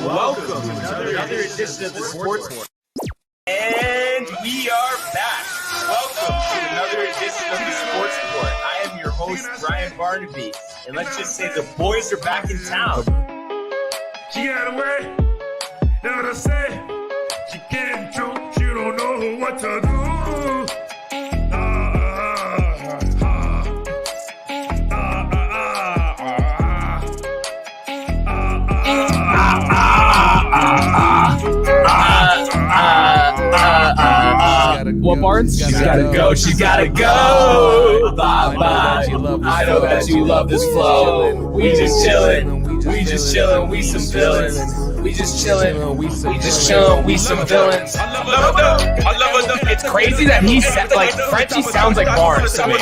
Welcome to another edition of the Sports War. And we are back. Welcome to another edition of the Sports Report. I am your host, Brian Barnaby. And let's just say the boys are back in town. She got away, never to say. She can't joke, she don't know what to do. What, Barnes? She's gotta go. She's gotta go. Bye bye. I know that you love this flow. We just chillin'. We just chillin'. We some villains. We just chillin'. We just chillin'. We some villains. I love it. It's crazy that he like Frenchie sounds like Barnes to me,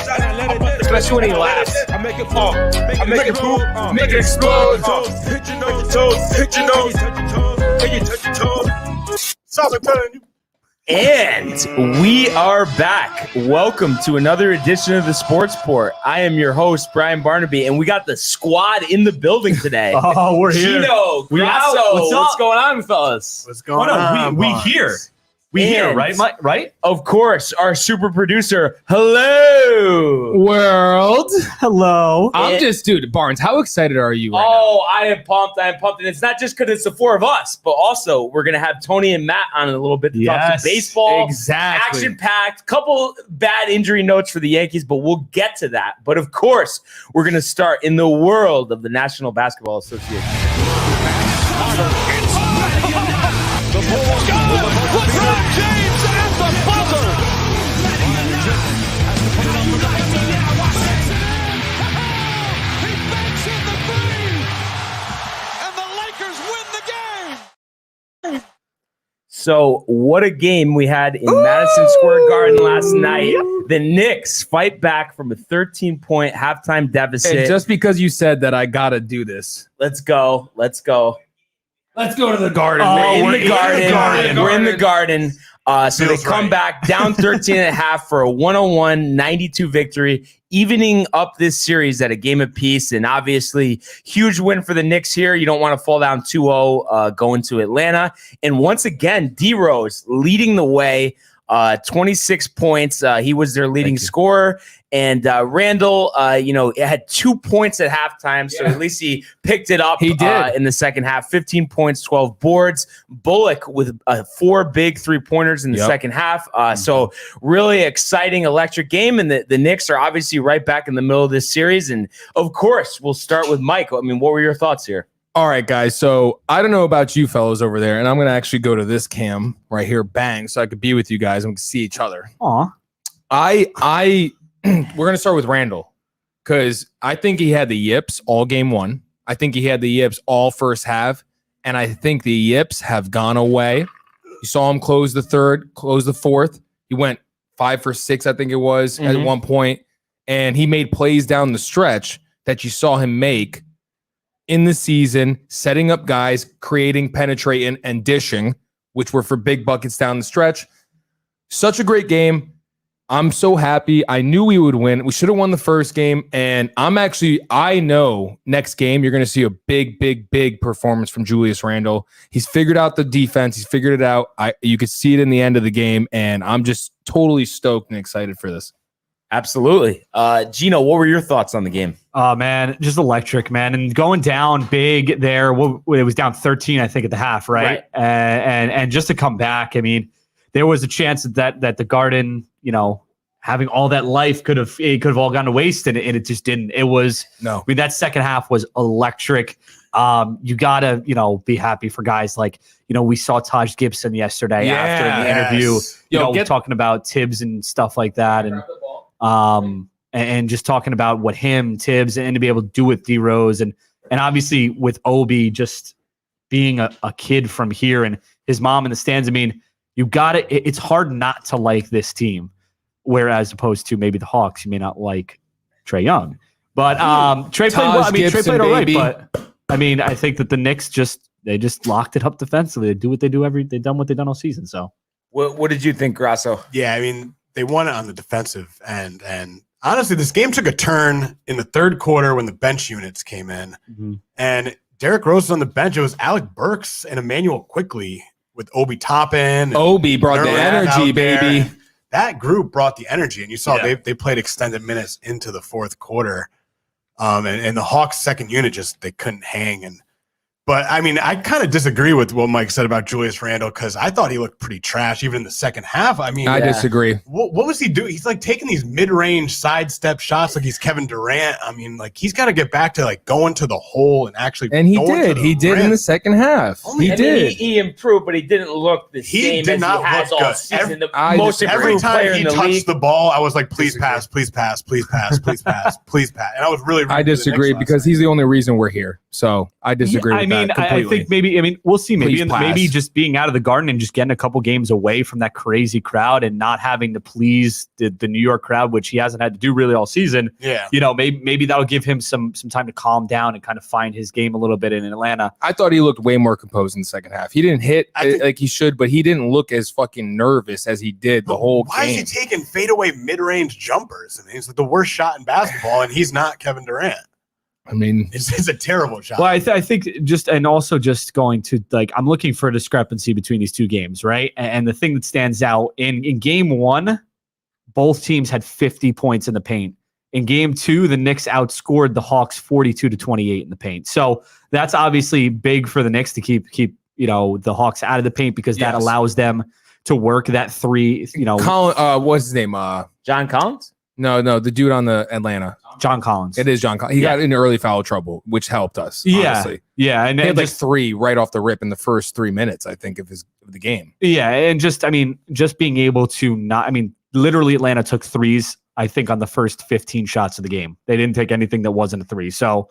especially when he laughs. I make it pop. I make it poop. Make it explode. Hit your nose. Hit your nose. Can you touch your toes? Sounds like telling you. And we are back. Welcome to another edition of the Sports Port. I am your host, Brian Barnaby, and we got the squad in the building today. Oh, we're here. Gino, Grasso, what's going on, fellas? What's going on? We here. We here, right, Mike? Right? Of course, our super producer. Hello, World. Hello. I'm just, dude, Barnes, how excited are you right now? Oh, I am pumped. And it's not just because it's the four of us, but also we're going to have Tony and Matt on in a little bit to talk some baseball. Exactly. Action-packed. Couple bad injury notes for the Yankees, but we'll get to that. But of course, we're going to start in the world of the National Basketball Association. LeBron James at the buzzer. He banks in the three, and the Lakers win the game. So what a game we had in Madison Square Garden last night. The Knicks fight back from a 13-point halftime deficit. And just because you said that, I got to do this. Let's go. Let's go to the Garden. We're in the Garden. So they come back down 13 and a half for a 101-92 victory, evening up this series at a game apiece. And obviously, huge win for the Knicks here. You don't want to fall down 2-0 going to Atlanta. And once again, D-Rose leading the way, 26 points. He was their leading scorer. And Randall, had 2 points at halftime, so at least he picked it up. He did in the second half. 15 points, 12 boards. Bullock with 4 big 3-pointers in the second half. So really exciting, electric game. And the Knicks are obviously right back in the middle of this series. And of course, we'll start with Mike. I mean, what were your thoughts here? All right, guys. So I don't know about you fellows over there, and I'm going to actually go to this cam right here, bang, so I could be with you guys and we can see each other. Aw. We're going to start with Randall because I think he had the yips all game one. I think he had the yips all first half, and I think the yips have gone away. You saw him close the third, close the fourth. He went 5 for 6, I think it was, at one point, and he made plays down the stretch that you saw him make in the season, setting up guys, creating, penetrating, and dishing, which were for big buckets down the stretch. Such a great game. I'm so happy. I knew we would win. We should have won the first game. And I know next game you're going to see a big performance from Julius Randle. He's figured out the defense. He's figured it out. You could see it in the end of the game. And I'm just totally stoked and excited for this. Absolutely. Gino, what were your thoughts on the game? Oh, man, just electric, man. And going down big there, it was down 13, I think, at the half, right? And just to come back, I mean, there was a chance that the Garden, having all that life could have all gone to waste, and it just didn't. It was I mean, that second half was electric. You gotta be happy for guys like we saw Taj Gibson yesterday after the interview. Talking about Tibbs and stuff like that, and just talking about what Tibbs and to be able to do with D Rose and obviously with Obi just being a kid from here and his mom in the stands. I mean, it's hard not to like this team. Whereas opposed to maybe the Hawks, you may not like Trae Young. But Trae played well. I mean, Trae played all right. But I mean, I think that the Knicks just locked it up defensively. They do what they do they've done what they've done all season. So what did you think, Grasso? Yeah, I mean, they won it on the defensive end. And honestly, this game took a turn in the third quarter when the bench units came in. Mm-hmm. And Derrick Rose was on the bench. It was Alec Burks and Emmanuel Quickly with Obi Toppin. Obi brought the energy, baby. That group brought the energy, and you saw they played extended minutes into the fourth quarter. And the Hawks' second unit they couldn't hang. But I mean, I kind of disagree with what Mike said about Julius Randle because I thought he looked pretty trash even in the second half. I mean, I disagree. What was he doing? He's like taking these mid-range sidestep shots like he's Kevin Durant. I mean, like he's got to get back to like going to the hole and actually. And he did. He did in the second half. He did. He improved, but he didn't look the same as he has all season. Every time he touched the ball, I was like, please pass, please pass, please pass, please pass, please pass. And I was really. I disagree because he's the only reason we're here. So I disagree with that completely. I think maybe we'll see. Maybe just being out of the Garden and just getting a couple games away from that crazy crowd and not having to please the New York crowd, which he hasn't had to do really all season. Yeah, maybe that'll give him some time to calm down and kind of find his game a little bit in Atlanta. I thought he looked way more composed in the second half. He didn't hit like he should, but he didn't look as fucking nervous as he did the whole game. Why is he taking fadeaway mid-range jumpers? I mean, he's like the worst shot in basketball, and he's not Kevin Durant. I mean, it's a terrible shot. Well, I think just going to like, I'm looking for a discrepancy between these two games, right? And the thing that stands out in game one, both teams had 50 points in the paint. In game two, the Knicks outscored the Hawks 42-28 in the paint. So that's obviously big for the Knicks to keep the Hawks out of the paint because that allows them to work that three. What's his name? John Collins? No, the dude on the Atlanta. John Collins. It is John Collins. He got in early foul trouble, which helped us. Honestly. Yeah. And he had like 3 right off the rip in the first 3 minutes, I think, of the game. Yeah, and just being able to literally Atlanta took threes, I think, on the first 15 shots of the game. They didn't take anything that wasn't a three. So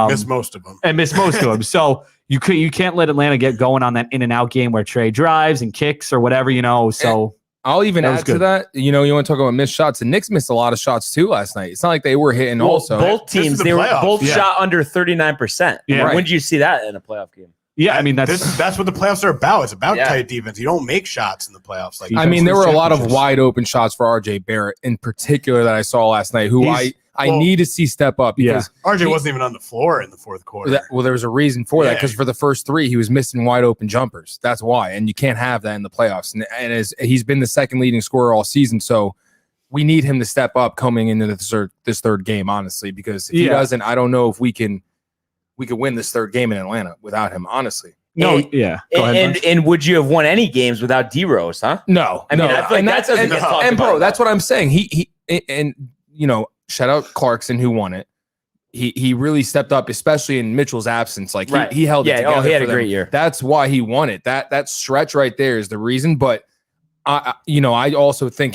missed most of them. So you can't let Atlanta get going on that in and out game where Trey drives and kicks or whatever, So I'll even add to that. You want to talk about missed shots. The Knicks missed a lot of shots too last night. It's not like they were hitting also. Both teams, they were both shot under 39%. Yeah. Right. When did you see that in a playoff game? Yeah, I mean that's what the playoffs are about. It's about tight defense. You don't make shots in the playoffs. Like there were a lot of wide open shots for RJ Barrett in particular that I saw last night. I need to see step up because RJ wasn't even on the floor in the fourth quarter. There was a reason for that because for the first 3 he was missing wide open jumpers. That's why, and you can't have that in the playoffs. And as he's been the second leading scorer all season, so we need him to step up coming into this third game. Honestly, because if he doesn't, I don't know if we could win this third game in Atlanta without him. Honestly. No, Go ahead, and would you have won any games without D Rose, huh? No. I mean, I feel like that doesn't get talked about. That's what I'm saying. He shout out Clarkson who won it. He really stepped up, especially in Mitchell's absence. Like he held it together. He had a great year. That's why he won it. That stretch right there is the reason. But I also think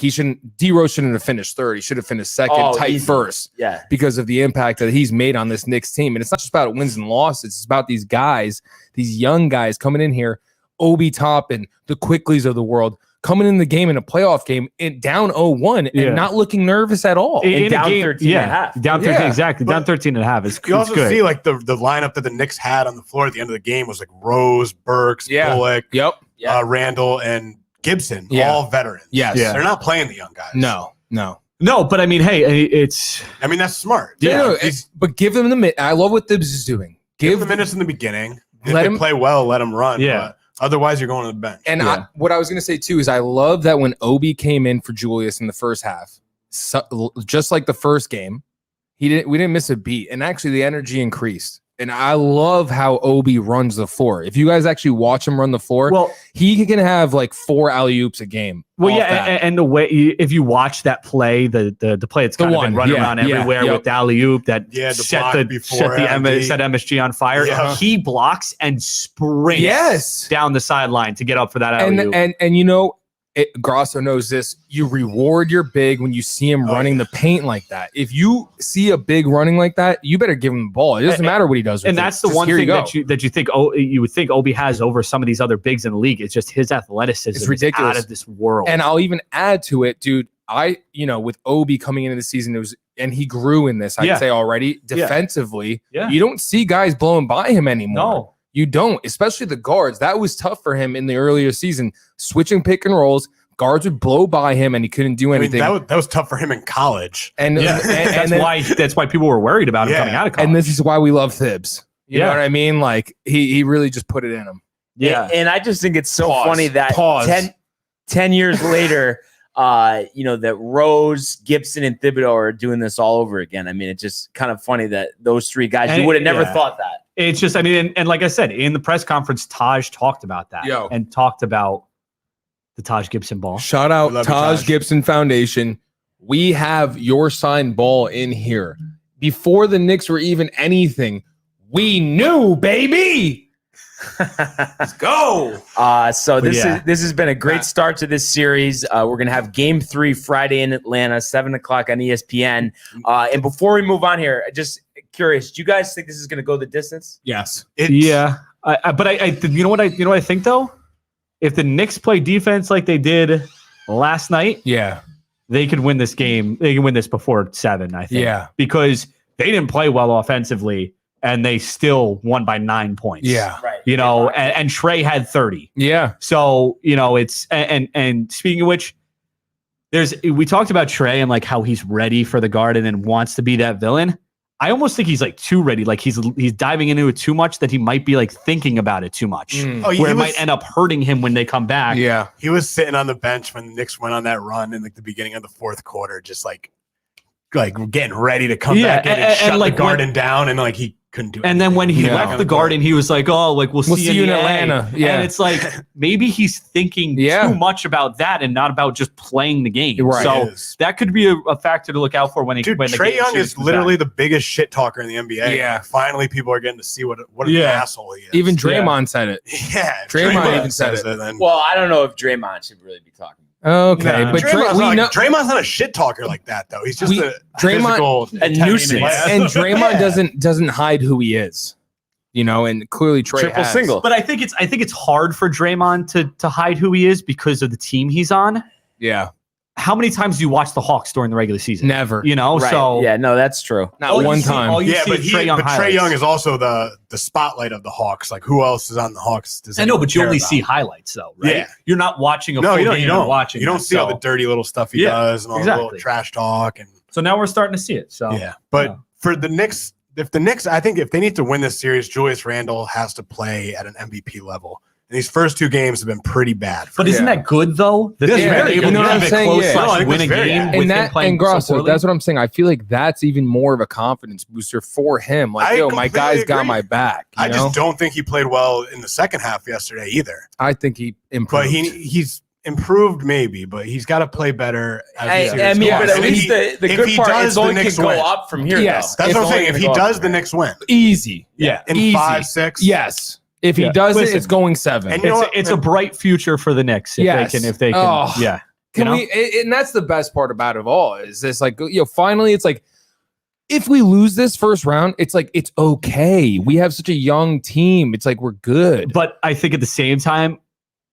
D Rose shouldn't have finished third. He should have finished second, first. Yeah. Because of the impact that he's made on this Knicks team. And it's not just about wins and losses. It's about these guys, these young guys coming in here, Obi Toppin, the Quickleys of the world, coming in the game in a playoff game and down 0-1 and not looking nervous at all. And down 13 and a half. Down 13, exactly. Down 13 and a half. You also see like the lineup that the Knicks had on the floor at the end of the game was like Rose, Burks, Bullock, Randall, and Gibson, all veterans. Yes. Yeah. They're not playing the young guys. No, but I mean, hey, that's smart. But give them the minute. I love what Thibs is doing. Give them the minutes in the beginning. If they play well, let them run. Yeah. But otherwise, you're going to the bench. And what I was going to say, too, is I love that when Obi came in for Julius in the first half, just like the first game, we didn't miss a beat. And actually, the energy increased. And I love how Obi runs the floor. If you guys actually watch him run the floor, he can have like 4 alley-oops a game. Well, and the way if you watch that play, the play it's kind of been running around everywhere with the alley-oop that set MSG on fire. Yeah. He blocks and sprints down the sideline to get up for that alley-oop. And Grosso knows this. You reward your big when you see him running the paint like that. If you see a big running like that, you better give him the ball. It doesn't matter what he does with and that's the one thing that you think you would think Obi has over some of these other bigs in the league. It's just his athleticism is ridiculous, out of this world. And I'll even add to it, dude. With Obi coming into the season, and he grew in this, I'd say already defensively. Yeah. You don't see guys blowing by him anymore. No. You don't, especially the guards. That was tough for him in the earlier season. Switching pick and rolls, guards would blow by him, and he couldn't do anything. That was tough for him in college, and that's why people were worried about him coming out of college. And this is why we love Thibs. You know what I mean? Like he really just put it in him. Yeah. And I just think it's so Pause. funny that Pause. 10 years later, that Rose, Gibson, and Thibodeau are doing this all over again. I mean, it's just kind of funny that those three guys, you would have never thought that. It's just, I mean, and like I said, in the press conference, Taj talked about that and talked about the Taj Gibson ball. Shout out Taj Gibson Foundation. We have your signed ball in here. Before the Knicks were even anything, we knew, baby. Let's go. So this has been a great start to this series. We're gonna have Game 3 Friday in Atlanta, 7:00 on ESPN. And before we move on here, just curious, do you guys think this is gonna go the distance? Yes. But you know what I think though? If the Knicks play defense like they did last night, they could win this game. They can win this before 7, I think. Yeah, because they didn't play well offensively. And they still won by 9 points. Yeah. Right. And Trey had 30. Yeah. So, it's and speaking of which, we talked about Trey and like how he's ready for the Garden and wants to be that villain. I almost think he's like too ready. Like he's diving into it too much that he might be like thinking about it too much. Where it might end up hurting him when they come back. Yeah. He was sitting on the bench when the Knicks went on that run in like the beginning of the fourth quarter, just like getting ready to come back in and shut like the Garden down, and like he couldn't do it. And then when he left the Garden, he was like, "Oh, like we'll see you in Atlanta." Yeah, and it's like maybe he's thinking too much about that and not about just playing the game. Right. So that could be a factor to look out for when he. When Trey Young is literally the biggest shit talker in the NBA. Yeah, finally people are getting to see what an asshole he is. Even Draymond said it. Yeah, Draymond even said it. Well, I don't know if Draymond should really be talking. Okay, but Draymond's not a shit talker like that, though. He's just a nuisance, and Draymond doesn't hide who he is, and clearly Trey triple single. But I think it's hard for Draymond to hide who he is because of the team he's on. Yeah. How many times do you watch the Hawks during the regular season? Never. Right. So yeah, no, that's true. Not one time. But Trey Young is also the spotlight of the Hawks. Like, who else is on the Hawks? I know, but you only see highlights, though, right? Yeah. You're not watching a full game. You don't see all the dirty little stuff he does and all the little trash talk. And so now we're starting to see it. So but for the Knicks, I think if they need to win this series, Julius Randle has to play at an MVP level. And these first 2 games have been pretty bad. But isn't that good though? That they're able to have it close, win a game, and Grosso, that's what I'm saying. I feel like that's even more of a confidence booster for him. Like, my guy's got my back. I just don't think he played well in the second half yesterday either. I think he improved. But he's improved maybe, but he's got to play better. But at least the good part is only can go up from here. Yes, that's what I'm saying. If he does, the Knicks win easy. Yeah, in 5, 6. Yes. If he does it, it's going 7. And it's a bright future for the Knicks if they can. Can we? And that's the best part about it all is this. Like, finally, it's like if we lose this first round, it's like it's okay. We have such a young team. It's like we're good. But I think at the same time,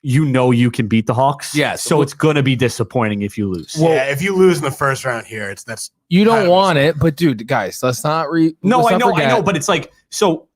you can beat the Hawks. Yes. So it's going to be disappointing if you lose. Well, if you lose in the first round here, that's you don't want it. But dude, guys, let's not. I know, but it's like so.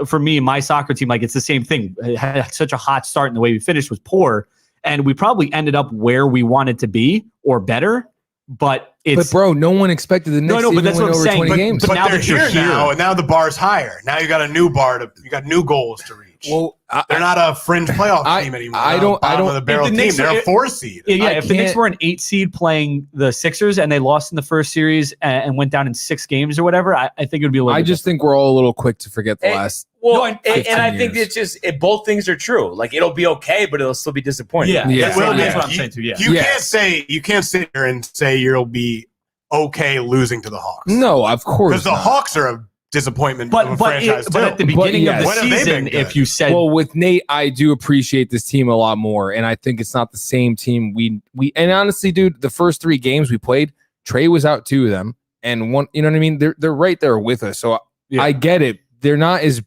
For me, my soccer team, like it's the same thing. It had such a hot start, and the way we finished was poor, and we probably ended up where we wanted to be or better. But bro, no one expected the Knicks to but that's win what I'm over saying. 20 games. But now that you're here now, and now the bar's higher. Now you got a new bar you got new goals to reach. Well, they're not a fringe playoff team anymore. I don't. The barrel team. They're a 4 seed. Yeah, if the Knicks were an 8 seed playing the Sixers and they lost in the first series and went down in 6 games or whatever, I think it would be a little. I just think we're all a little quick to forget the last. Well, and I think it's just both things are true. Like it'll be okay, but it'll still be disappointing. That's what I'm saying too. Yeah, you can't sit here and say you'll be okay losing to the Hawks. No, of course, because the Hawks are a disappointment of a franchise but at the beginning of the season, if you said, well, with Nate, I do appreciate this team a lot more, and I think it's not the same team. We and honestly, dude, the first 3 games we played, Trey was out 2 of them, and one, you know what I mean? They're right there with us, so I get it. They're not as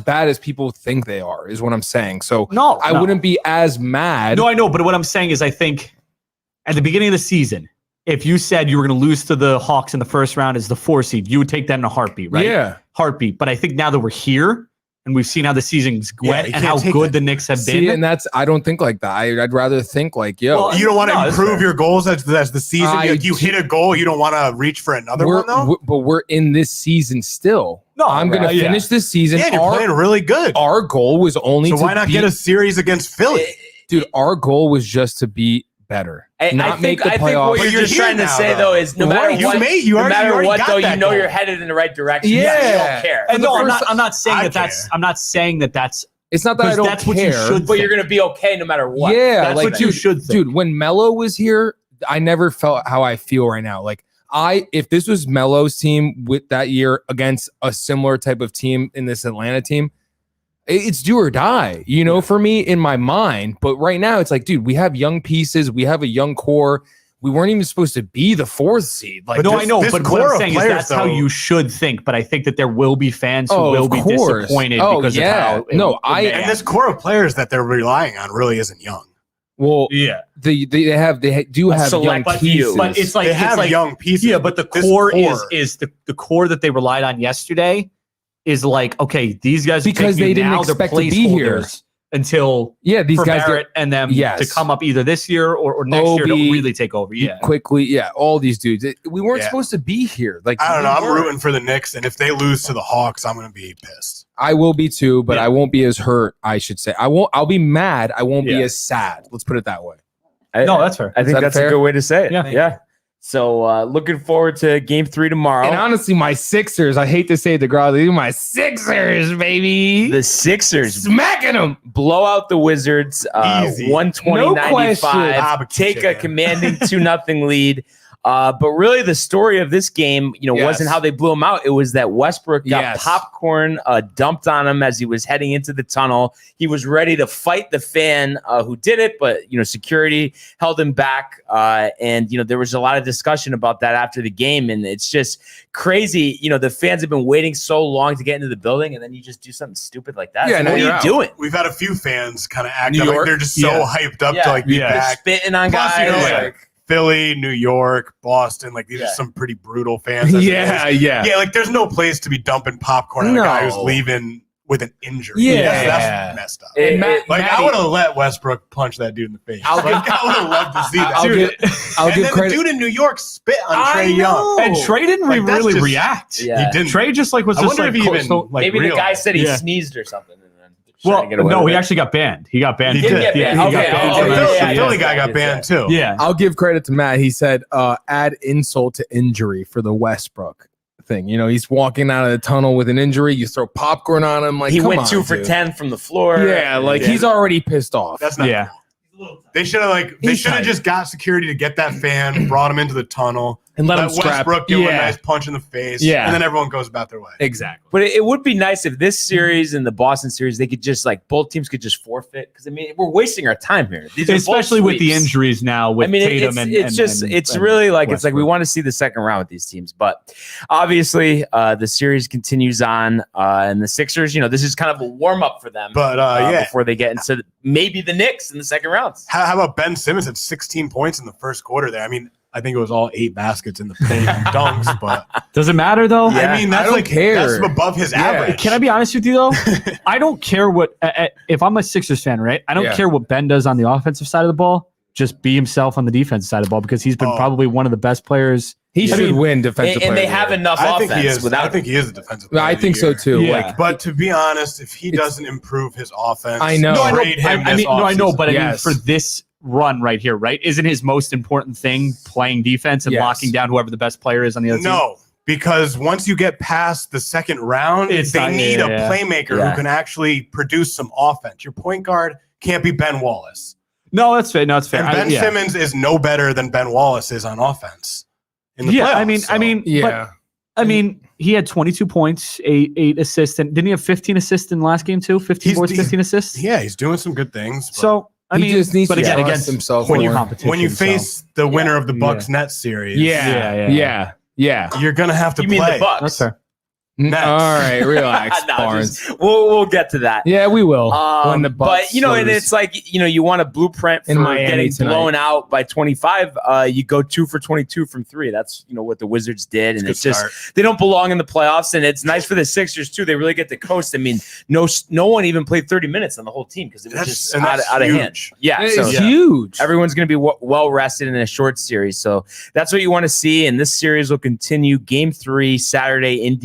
bad as people think they are, is what I'm saying. So I wouldn't be as mad. No, I know, but what I'm saying is, I think at the beginning of the season, if you said you were going to lose to the Hawks in the first round as the 4 seed, you would take that in a heartbeat, right? Yeah. Heartbeat. But I think now that we're here, and we've seen how the season's went you and can't how take good that. the Knicks have See, been. and I don't think like that. I'd rather think like, yo, Well, You don't want to No, that's improve fair. your goals as the season. You hit a goal, you don't want to reach for another one though. but we're in this season still. No, I'm going to right, yeah. finish this season. Yeah, you're playing really good. Our goal was only So to why not beat, get a series against Philly? dude. Our goal was just to be better, not make the I think playoffs. what But you're you're just here trying to now, say, though. though, is no matter Right, you what, made- you no already- matter you already what, got though, you that know goal. you're headed in the right direction. Yeah. You don't care. And no, first- I'm not saying I that that's. care. I'm not saying that that's. It's not that I Because don't that's what you care. should But you're going to be okay no matter what. Yeah, That's like what you should think. dude. When Melo was here, I never felt how I feel right now. Like if this was Melo's team with that year against a similar type of team in this Atlanta team, it's do or die, for me in my mind. But right now, it's like, dude, we have young pieces, we have a young core. We weren't even supposed to be the 4th seed. Like, No, this- I know, this but core what I'm of saying is players, that's how though- you should think. But I think that there will be fans who Oh, will of be course. disappointed Oh, because yeah. of how. No, And this core of players that they're relying on really isn't young. well, yeah, they do have young select few. pieces. but it's like They have young. young pieces. Yeah, but the This core is the core that they relied on yesterday is like, okay, these guys are Because taking they it didn't now, they're expect to be here. placeholders until yeah, these for guys Barrett and them Yes. to come up either this year or next year to Obi, really take over. Yeah, quickly. Yeah, all these dudes. We weren't Yeah. supposed to be here. Like, I don't know. we I'm weren't. rooting for the Knicks, and if they lose to the Hawks, I'm going to be pissed. I will be too, but Yeah. I won't be as hurt. I should say. I'll be mad. I won't be Yeah. as sad. Let's put it that way. no, that's fair. I think that that's fair? a good way to say it. Yeah. Yeah. So looking forward to game 3 tomorrow. And honestly, my Sixers. I hate to say it, the crowd. My Sixers, baby. The Sixers Smacking them. blow out the Wizards Easy. 120-95. question. Take a commanding 2-0 lead. But really, the story of this game, Yes. wasn't how they blew him out. It was that Westbrook got Yes. popcorn dumped on him as he was heading into the tunnel. He was ready to fight the fan who did it, but security held him back. And there was a lot of discussion about that after the game, and it's just crazy. The fans have been waiting so long to get into the building, and then you just do something stupid like that. Yeah, So now what are you're you out. doing? We've had a few fans kind of act New like York? they're just so hyped up to be They're back. spitting on Plus, guys. like Philly, New York, Boston, like these are some pretty brutal fans. as it Yeah, is. yeah. Yeah, like there's no place to be dumping popcorn on a guy who's No. leaving with an injury. Yeah. That's messed up. It- Matt- Like Matty- I would have let Westbrook punch that dude in the face. I'll I would have loved to see that. I'll Dude, I'll and give then credit. the dude in New York spit on I Trae know. Young. And Trey didn't Like, that's really just- react. Yeah. He didn't. Trey just was I just wonder like, if he even so- like Maybe the guy realized. said he Yeah. sneezed or something. And then well, trying to get away no, with he it. actually got banned. He got banned. He did get banned. Yeah, he Okay. got banned Oh, from The yeah, that Philly, shit, the yeah. Philly guy got banned too. Yeah. I'll give credit to Matt. He said, add insult to injury for the Westbrook thing. He's walking out of the tunnel with an injury. You throw popcorn on him. Like, He come went on, 2 for dude. 10 from the floor. Yeah, like he's already pissed off. That's not. Yeah. They should have they He's should have tight. just got security to get that fan, brought him into the tunnel, And let him scrap. Westbrook give him a Yeah. nice punch in the face, Yeah. and then everyone goes about their way. Exactly. But it would be nice if this series and the Boston series, they could just both teams could just forfeit. Because we're wasting our time here. These are both Especially with the sweeps. injuries now with Tatum it's and really like it's like we Westbrook. want to see the second round with these teams, but obviously the series continues on, and the Sixers, this is kind of a warm up for them. But before they get into maybe the Knicks in the second rounds. how about Ben Simmons had 16 points in the first quarter there? I think it was all 8 baskets in the paint and dunks, but Does it matter though? I mean that's I don't like care. that's above his average. Can I be honest with you though? I don't care what if I'm a Sixers fan, right? I don't Yeah. care what Ben does on the offensive side of the ball. Just be himself on the defensive side of the ball because he's been probably one of the best players. He should win defensive And player they of the have year. enough I think offense he is. without I think he is a defensive player. I of the think so year. too. Yeah. Like, But to be honest, if he doesn't improve his offense, I know. No, I know. trade him I this mean, no, I know, offseason. but I mean, Yes. for this run right here, right? Isn't his most important thing playing defense and Yes. locking down whoever the best player is on the other team? No, because once you get past the second round, It's they not- need yeah, a yeah. playmaker Yeah. who can actually produce some offense. Your point guard can't be Ben Wallace. No, that's fair. No, that's fair. And Ben yeah. Simmons is no better than Ben Wallace is on offense. In the Yeah, playoffs, I mean, yeah. I mean, he had 22 points, eight assists, and didn't he have 15 assists in the last game too? 15 He's- points, 15 assists. yeah, he's doing some good things. but So I He mean, just needs but to again, trust against himself when you more. competition, when you so- face the winner of the Bucks Nets series, Yeah, Yeah, yeah, yeah. you're gonna have to You play. mean the Bucks? that's fair. Nets. All right, relax, No, Barnes. we'll get to that. Yeah, we will. When the Bucks but and lose. it's like you want a blueprint for In Miami getting tonight. blown out by 25. You go 2 for 22 from 3. That's what the Wizards did, and it's just they don't belong in the playoffs. And it's nice for the Sixers too. They really get to coast. I mean, no one even played 30 minutes on the whole team because it was just out of hand. Yeah, it's huge. Everyone's going to be well rested in a short series, so that's what you want to see. And this series will continue. Game 3 Saturday in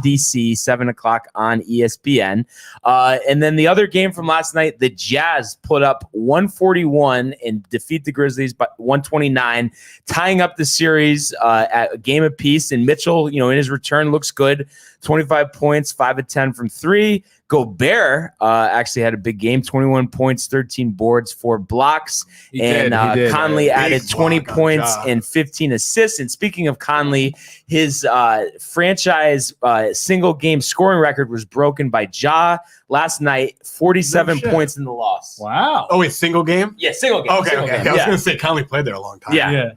DC, 7 o'clock on ESPN. And then the other game from last night, the Jazz put up 141 and defeat the Grizzlies by 129, tying up the series at a game apiece. And Mitchell, in his return, looks good. 25 points, 5 of 10 from 3. Gobert actually had a big game, 21 points, 13 boards, 4 blocks. He did. Conley added Big 20 block on points Ja. and 15 assists. And speaking of Conley, his franchise single game scoring record was broken by Ja last night, 47 No shit. points in the loss. Wow. Oh, wait, single game? Yeah, single game. Okay. single game. I was Yeah. going to say Conley played there a long time. Yeah.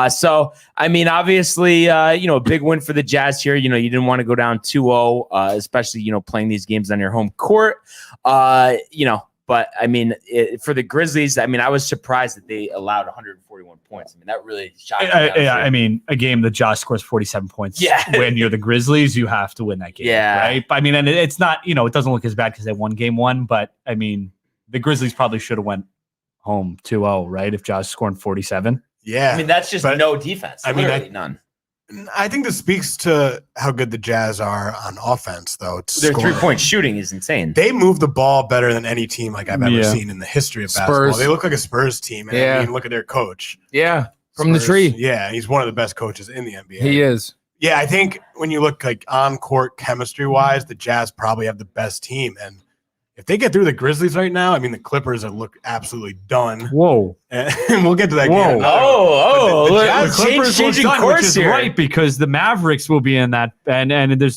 So, I mean, obviously, a big win for the Jazz here. You didn't want to go down 2-0, especially, playing these games on your home court. But I mean, for the Grizzlies, I mean, I was surprised that they allowed 141 points. I mean, that really shocked me. I mean, a game that Josh scores 47 points. Yeah. When you're the Grizzlies, you have to win that game. Yeah. Right. I mean, and it's not, it doesn't look as bad because they won game 1, but I mean, the Grizzlies probably should have went home 2-0, right? If Josh scoring 47. Yeah. I mean, that's just But, no defense. I mean, Literally none. I think this speaks to how good the Jazz are on offense, though. Their 3-point shooting is insane. They move the ball better than any team like I've ever Yeah. seen in the history of Spurs. basketball. They look like a Spurs team. And Yeah. I mean, look at their coach. Yeah, from the Spurs. tree. Yeah, he's one of the best coaches in the NBA. He is. Yeah, I think when you look like on court chemistry wise, the Jazz probably have the best team. And if they get through the Grizzlies right now, I mean, the Clippers look absolutely done. Whoa. And we'll get to that Whoa. game. Oh, Jazz- changing Which course is here. right because the Mavericks will be in that, and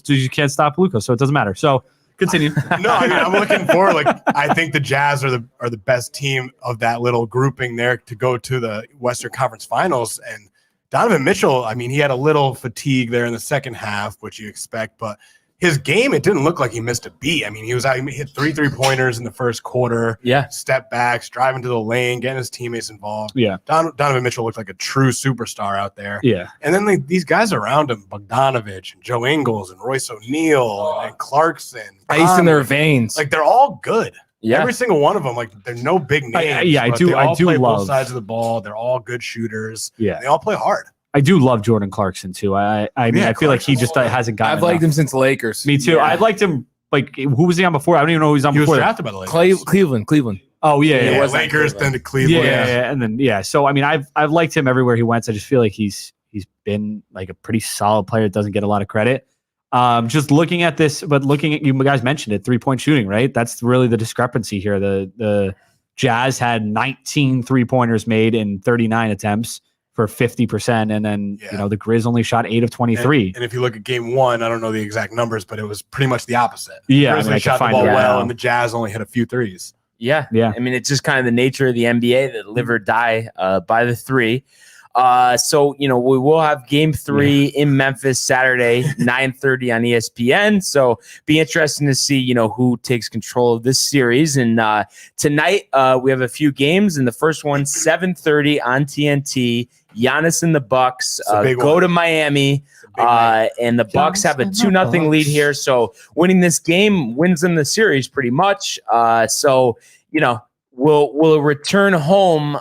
you can't stop Luka, so it doesn't matter. So continue. No, I mean, I'm looking forward. Like, I think the Jazz are the best team of that little grouping there to go to the Western Conference Finals. And Donovan Mitchell, I mean, he had a little fatigue there in the second half, which you expect, but his game, it didn't look like he missed a beat. I mean, he was out, he hit 3 3-pointers in the first quarter. Yeah. Step backs, driving to the lane, getting his teammates involved. Yeah. Donovan Mitchell looked like a true superstar out there. Yeah. And then these guys around him, Bogdanovich and Joe Ingles and Royce O'Neal and Clarkson. Ice in their Conley. veins. Like, they're all good. Yeah. Every single one of them, like, they're no big names. I but do- they I all do play love- both sides of the ball. They're all good shooters. Yeah. They all play hard. I do love Jordan Clarkson too. I mean, Yeah, I feel like he just hasn't gotten I've liked enough. him since the Lakers. Me too. Yeah. I liked him. Like, who was he on before? I don't even know who he was on He was before. that. drafted by the Lakers. Cleveland. Oh yeah, Yeah, yeah, was on Lakers, Cleveland. then to Cleveland. yeah. And then So I mean, I've liked him everywhere he went. So I just feel like he's been like a pretty solid player that doesn't get a lot of credit. Just looking at this, but looking at, you guys mentioned it, 3-point shooting, right? That's really the discrepancy here. The Jazz had 19 3-pointers made in 39 attempts for 50%, and then Yeah. the Grizz only shot 8 of 23. And if you look at game 1, I don't know the exact numbers, but it was pretty much the opposite. Yeah, I mean, Grizzlies I can shot the find ball it well, now. and the Jazz only hit a few threes. Yeah. Yeah. I mean, it's just kind of the nature of the NBA that live or die by the 3. So, we will have game 3 in Memphis Saturday, 9:30 on ESPN. So be interesting to see, who takes control of this series. And tonight we have a few games, and the first one, 7:30 on TNT. Giannis and the Bucks a big go one. to Miami. Big night. And the Bucks have a 2-0 lead here. So winning this game wins them the series pretty much. Will return home,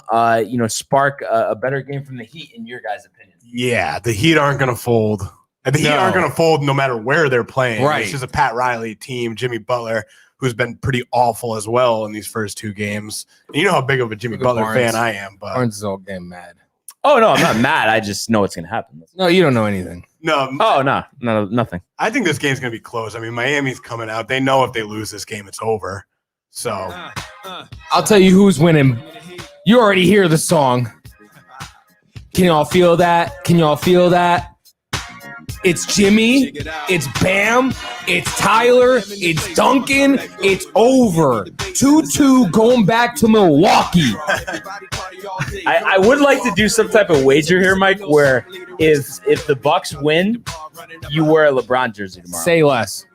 spark a better game from the Heat in your guys' opinion? Yeah, the Heat aren't going to fold. And the Heat No. aren't going to fold no matter where they're playing. Right. This is a Pat Riley team, Jimmy Butler, who's been pretty awful as well in these first 2 games. And you know how big of a Jimmy Look at Butler Barnes. fan I am, but Barnes is all getting mad. Oh, no, I'm not mad. I just know what's going to happen. No, you don't know anything. no, Oh, no, nothing. I think this game's going to be close. I mean, Miami's coming out. They know if they lose this game, it's over. So I'll tell you who's winning. You already hear the song. Can y'all feel that? Can y'all feel that? It's Jimmy. It's Bam. It's Tyler. It's Duncan. It's over. 2-2 going back to Milwaukee. I would like to do some type of wager here, Mike, where if the Bucks win, you wear a LeBron jersey tomorrow. Say less.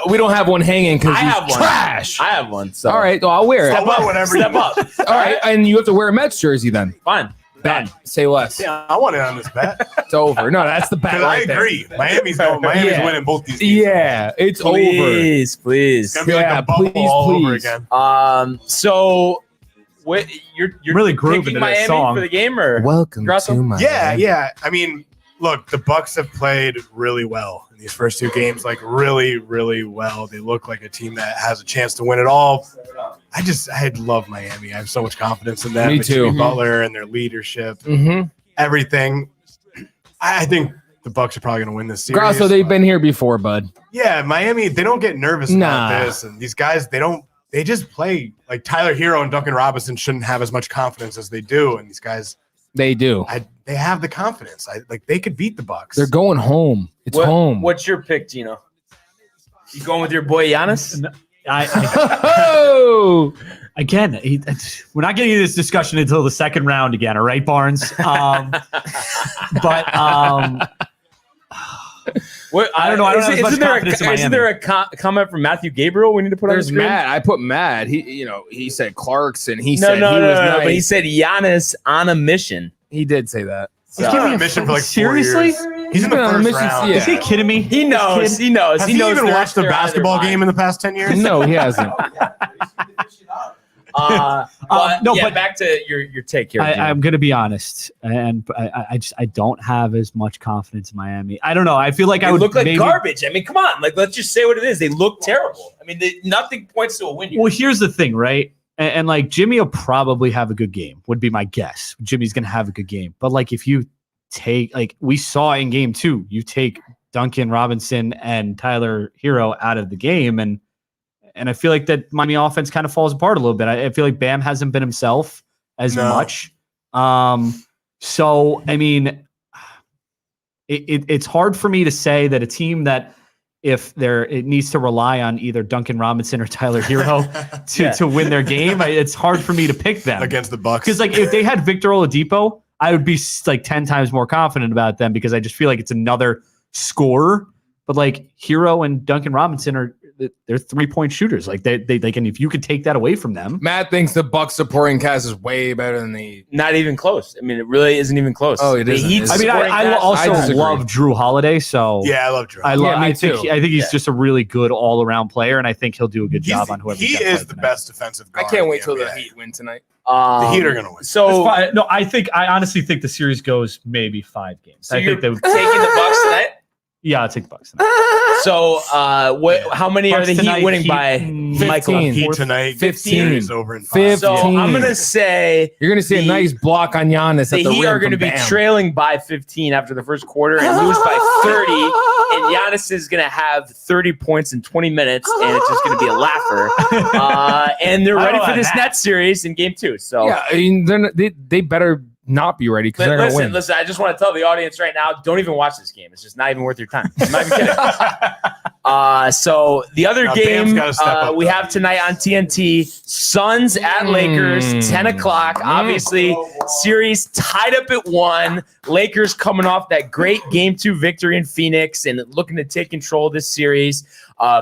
We don't have one hanging because I have one. Trash. I have one. So. All right, well, I'll wear it. Step up. whatever Step you up. All right, and you have to wear a Mets jersey then. Fine. Done. Say less. Yeah, I want it on this bet. It's over. No, that's the bet. Because Right I agree. Miami's winning both these games. Yeah, it's over. Please. It's gonna be like Yeah, a bubble please, all over please. again. So you're really grooving picking to Miami this song. for the game, or Welcome Russell? to my Yeah. I mean, look, the Bucks have played really well in these first two games, like really, really well. They look like a team that has a chance to win it all. I love Miami. I have so much confidence in them. Me With too. Jimmy Butler and their leadership, Mm-hmm. everything. I think the Bucks are probably going to win this series. Grasso, they've been here before, bud. Yeah, Miami, they don't get nervous Nah. about this. And these guys, they just play like Tyler Hero and Duncan Robinson shouldn't have as much confidence as they do. And these guys, They do. they have the confidence. They could beat the Bucks. They're going home. It's home. What's your pick, Gino? You going with your boy Giannis? Oh! Again, we're not getting into this discussion until the second round again, all right, Barnes? What, I don't know. I don't have as much confidence in Miami. Isn't there a comment from Matthew Gabriel we need to put There's on the screen? Matt. I put Matt. He said Clarkson. He No, said he was nice. but he said Giannis on a mission. He did say that. He's been on a mission for like 4 Seriously? years. He's in the been on a first mission, round. yeah. Is he kidding me? He knows. He knows. Has He he knows. even they're- watched a they're out of their basketball mind. game in the past 10 years? No, he hasn't. But back to your take here. Gino. I'm going to be honest, and I don't have as much confidence in Miami. I don't know. I feel like I They would look like maybe, garbage. I mean, come on. Like, let's just say what it is. They look terrible. I mean, nothing points to a win here. Well, here's the thing, right? And like Jimmy will probably have a good game, would be my guess. Jimmy's going to have a good game. But like if you take, like we saw in game 2, you take Duncan Robinson and Tyler Hero out of the game, and I feel like that Miami offense kind of falls apart a little bit. I feel like Bam hasn't been himself as much. So I mean, it's hard for me to say that a team that it needs to rely on either Duncan Robinson or Tyler Hero to win their game. It's hard for me to pick them Against the Bucks. because like if they had Victor Oladipo, I would be like 10 times more confident about them because I just feel like it's another scorer. But like Hero and Duncan Robinson they're 3-point shooters. Like they can, if you could take that away from them. Matt thinks the Bucks supporting cast is way better than the. Not even close. I mean, it really isn't even close. Oh, it The isn't. Heat's I I mean, supporting I cast- also disagree. love Drew Holiday. So Yeah, I love Drew. me think too. he's just a really good all around player, and I think he'll do a good job on whoever. He he's got is playing the tonight. best defensive I guard. can't in wait till the NBA. Heat win tonight. The Heat are going to win. So, No, I honestly think the series goes maybe 5 games. so I you're think they would. taking the Bucks tonight? Yeah, I'll take the Bucks. So, how many are Bucks the Heat tonight, winning Heat, by, 15. Michael? Heat tonight. 15. Is over in 5. 15. So I'm going to say You're going to see a The- nice block on Giannis the at the Heat rim are going to from be Bam. trailing by 15 after the first quarter and lose by 30. And Giannis is going to have 30 points in 20 minutes, and it's just going to be a laugher. And they're I ready don't for like this that. Nets series in game 2. So Yeah, I mean, they better not be ready because they're going to win. Listen, I just want to tell the audience right now, don't even watch this game. It's just not even worth your time. I'm not even kidding. So the other Now, Bam's game gotta step up, we though. have tonight on TNT, Suns at Lakers, 10 o'clock. Obviously, series tied up at 1. Lakers coming off that great Game 2 victory in Phoenix and looking to take control of this series.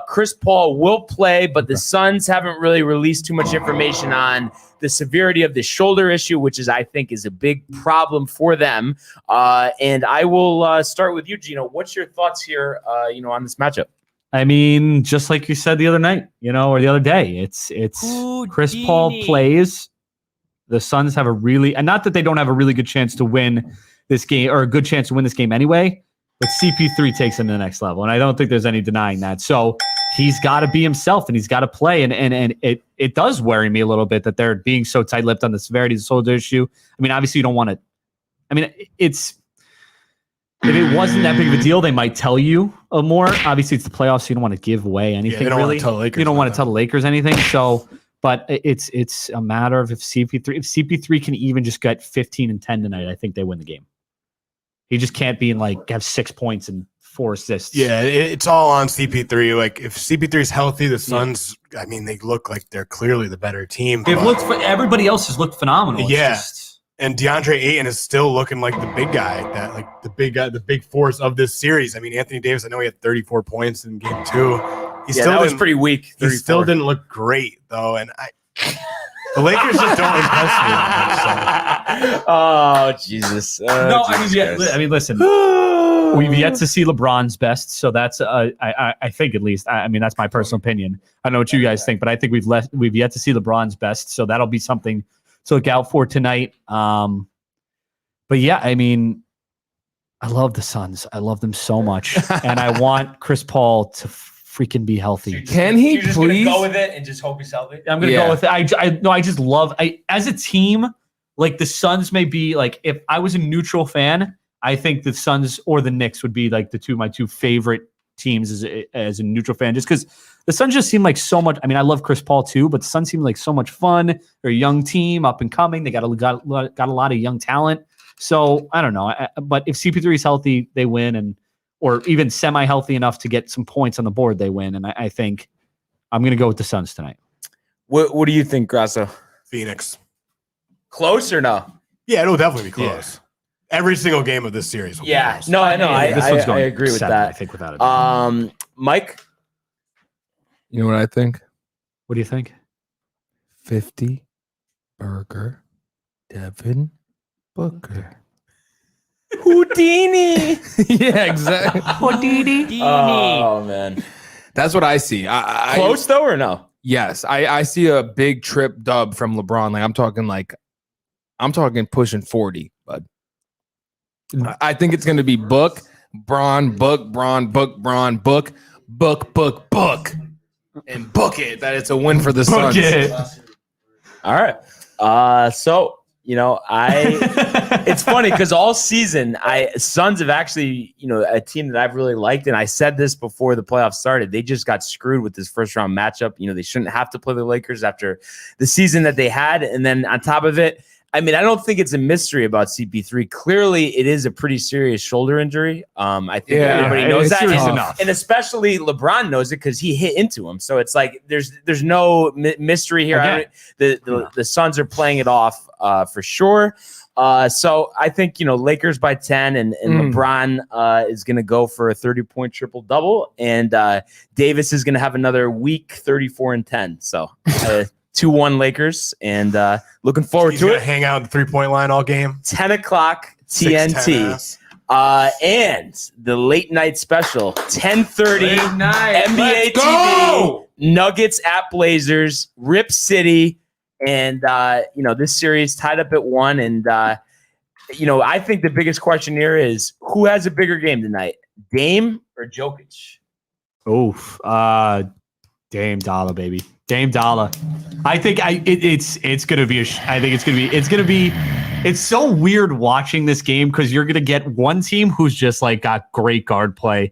Chris Paul will play, but the Suns haven't really released too much information on the severity of the shoulder issue, which I think is a big problem for them. And I will start with you, Gino. What's your thoughts here, on this matchup? I mean, just like you said the other night, or the other day, it's Chris Paul plays. The Suns have and not that they don't have a really good chance to win this game or a good chance to win this game anyway, but CP3 takes him to the next level. And I don't think there's any denying that. So he's got to be himself and he's got to play. And it does worry me a little bit that they're being so tight-lipped on the severity of the shoulder issue. I mean, obviously you don't want to, if it wasn't that big of a deal, they might tell you more. Obviously, it's the playoffs, so you don't want to give away anything. they don't wanna really. tell the Lakers You don't want to that. tell the Lakers anything. So, but it's a matter of if CP3 can even just get 15 and 10 tonight, I think they win the game. He just can't be in have 6 points and 4 assists. Yeah, it's all on CP3. Like if CP3 is healthy, the Suns, I mean, they look like they're clearly the better team. Everybody else has looked phenomenal. It's Yeah. just- And DeAndre Ayton is still looking like the big guy, the big guy, the big force of this series. I mean, Anthony Davis, I know he had 34 points in game 2. That was pretty weak. He 34. still didn't look great though, and the Lakers just don't impress me that much. So. Oh Jesus! No, Jesus Christ. listen. We've yet to see LeBron's best, so that's I think at least. I mean, that's my personal opinion. I don't know what you guys think, but I think we've yet to see LeBron's best, so that'll be something to look out for tonight. But yeah, I mean, I love the Suns. I love them so much, and I want Chris Paul to freaking be healthy. Can he You're just gonna please? go with it and just hope he's healthy? I'm gonna go with it. I just love. As a team, like the Suns may be like if I was a neutral fan, I think the Suns or the Knicks would be like my two favorite teams as a neutral fan, just because the Suns just seem like so much. I mean, I love Chris Paul too, but the Suns seem like so much fun. They're a young team, up and coming. They got a lot of young talent. So I don't know, but if CP3 is healthy, they win, or even semi-healthy enough to get some points on the board, they win. And I think I'm going to go with the Suns tonight. What do you think, Grasso? Phoenix. Close or no? Yeah, it'll definitely be close. Every single game of this series. Will be close. No, I know. This one's going I agree with 7, that. I think without a doubt. Mike, You know what I think? What do you think? 50 Burger Devin Booker. Houdini. Yeah, exactly. Oh man, That's what I see. I close though or no? Yes, I see a big trip dub from LeBron. I'm talking pushing 40, bud. I think it's going to be Book, Braun, Book, Braun, Book, Braun, Book, Book, Book, Book, and book it that it's a win for the Suns. All right. So it's funny because all season Suns have actually, a team that I've really liked, and I said this before the playoffs started. They just got screwed with this first round matchup. They shouldn't have to play the Lakers after the season that they had, and then on top of it, I mean, I don't think it's a mystery about CP3. Clearly, it is a pretty serious shoulder injury. I think everybody knows that, and especially LeBron knows it because he hit into him. So it's like there's no mystery here. Okay. The Suns are playing it off for sure. So I think Lakers by 10, and LeBron is going to go for a 30-point triple double, and Davis is going to have another week 34 and 10. So. 2-1 Lakers, and looking forward to it. Hang out at the 3-point line all game. 10 o'clock TNT. And the late night special, 10:30 NBA TV. Nuggets at Blazers, Rip City, and this series tied up at 1. And I think the biggest question here is who has a bigger game tonight, Dame or Jokic? Dame Dollar, baby. Dame Dollar. I think it's gonna be. It's so weird watching this game because you're gonna get one team who's just got great guard play,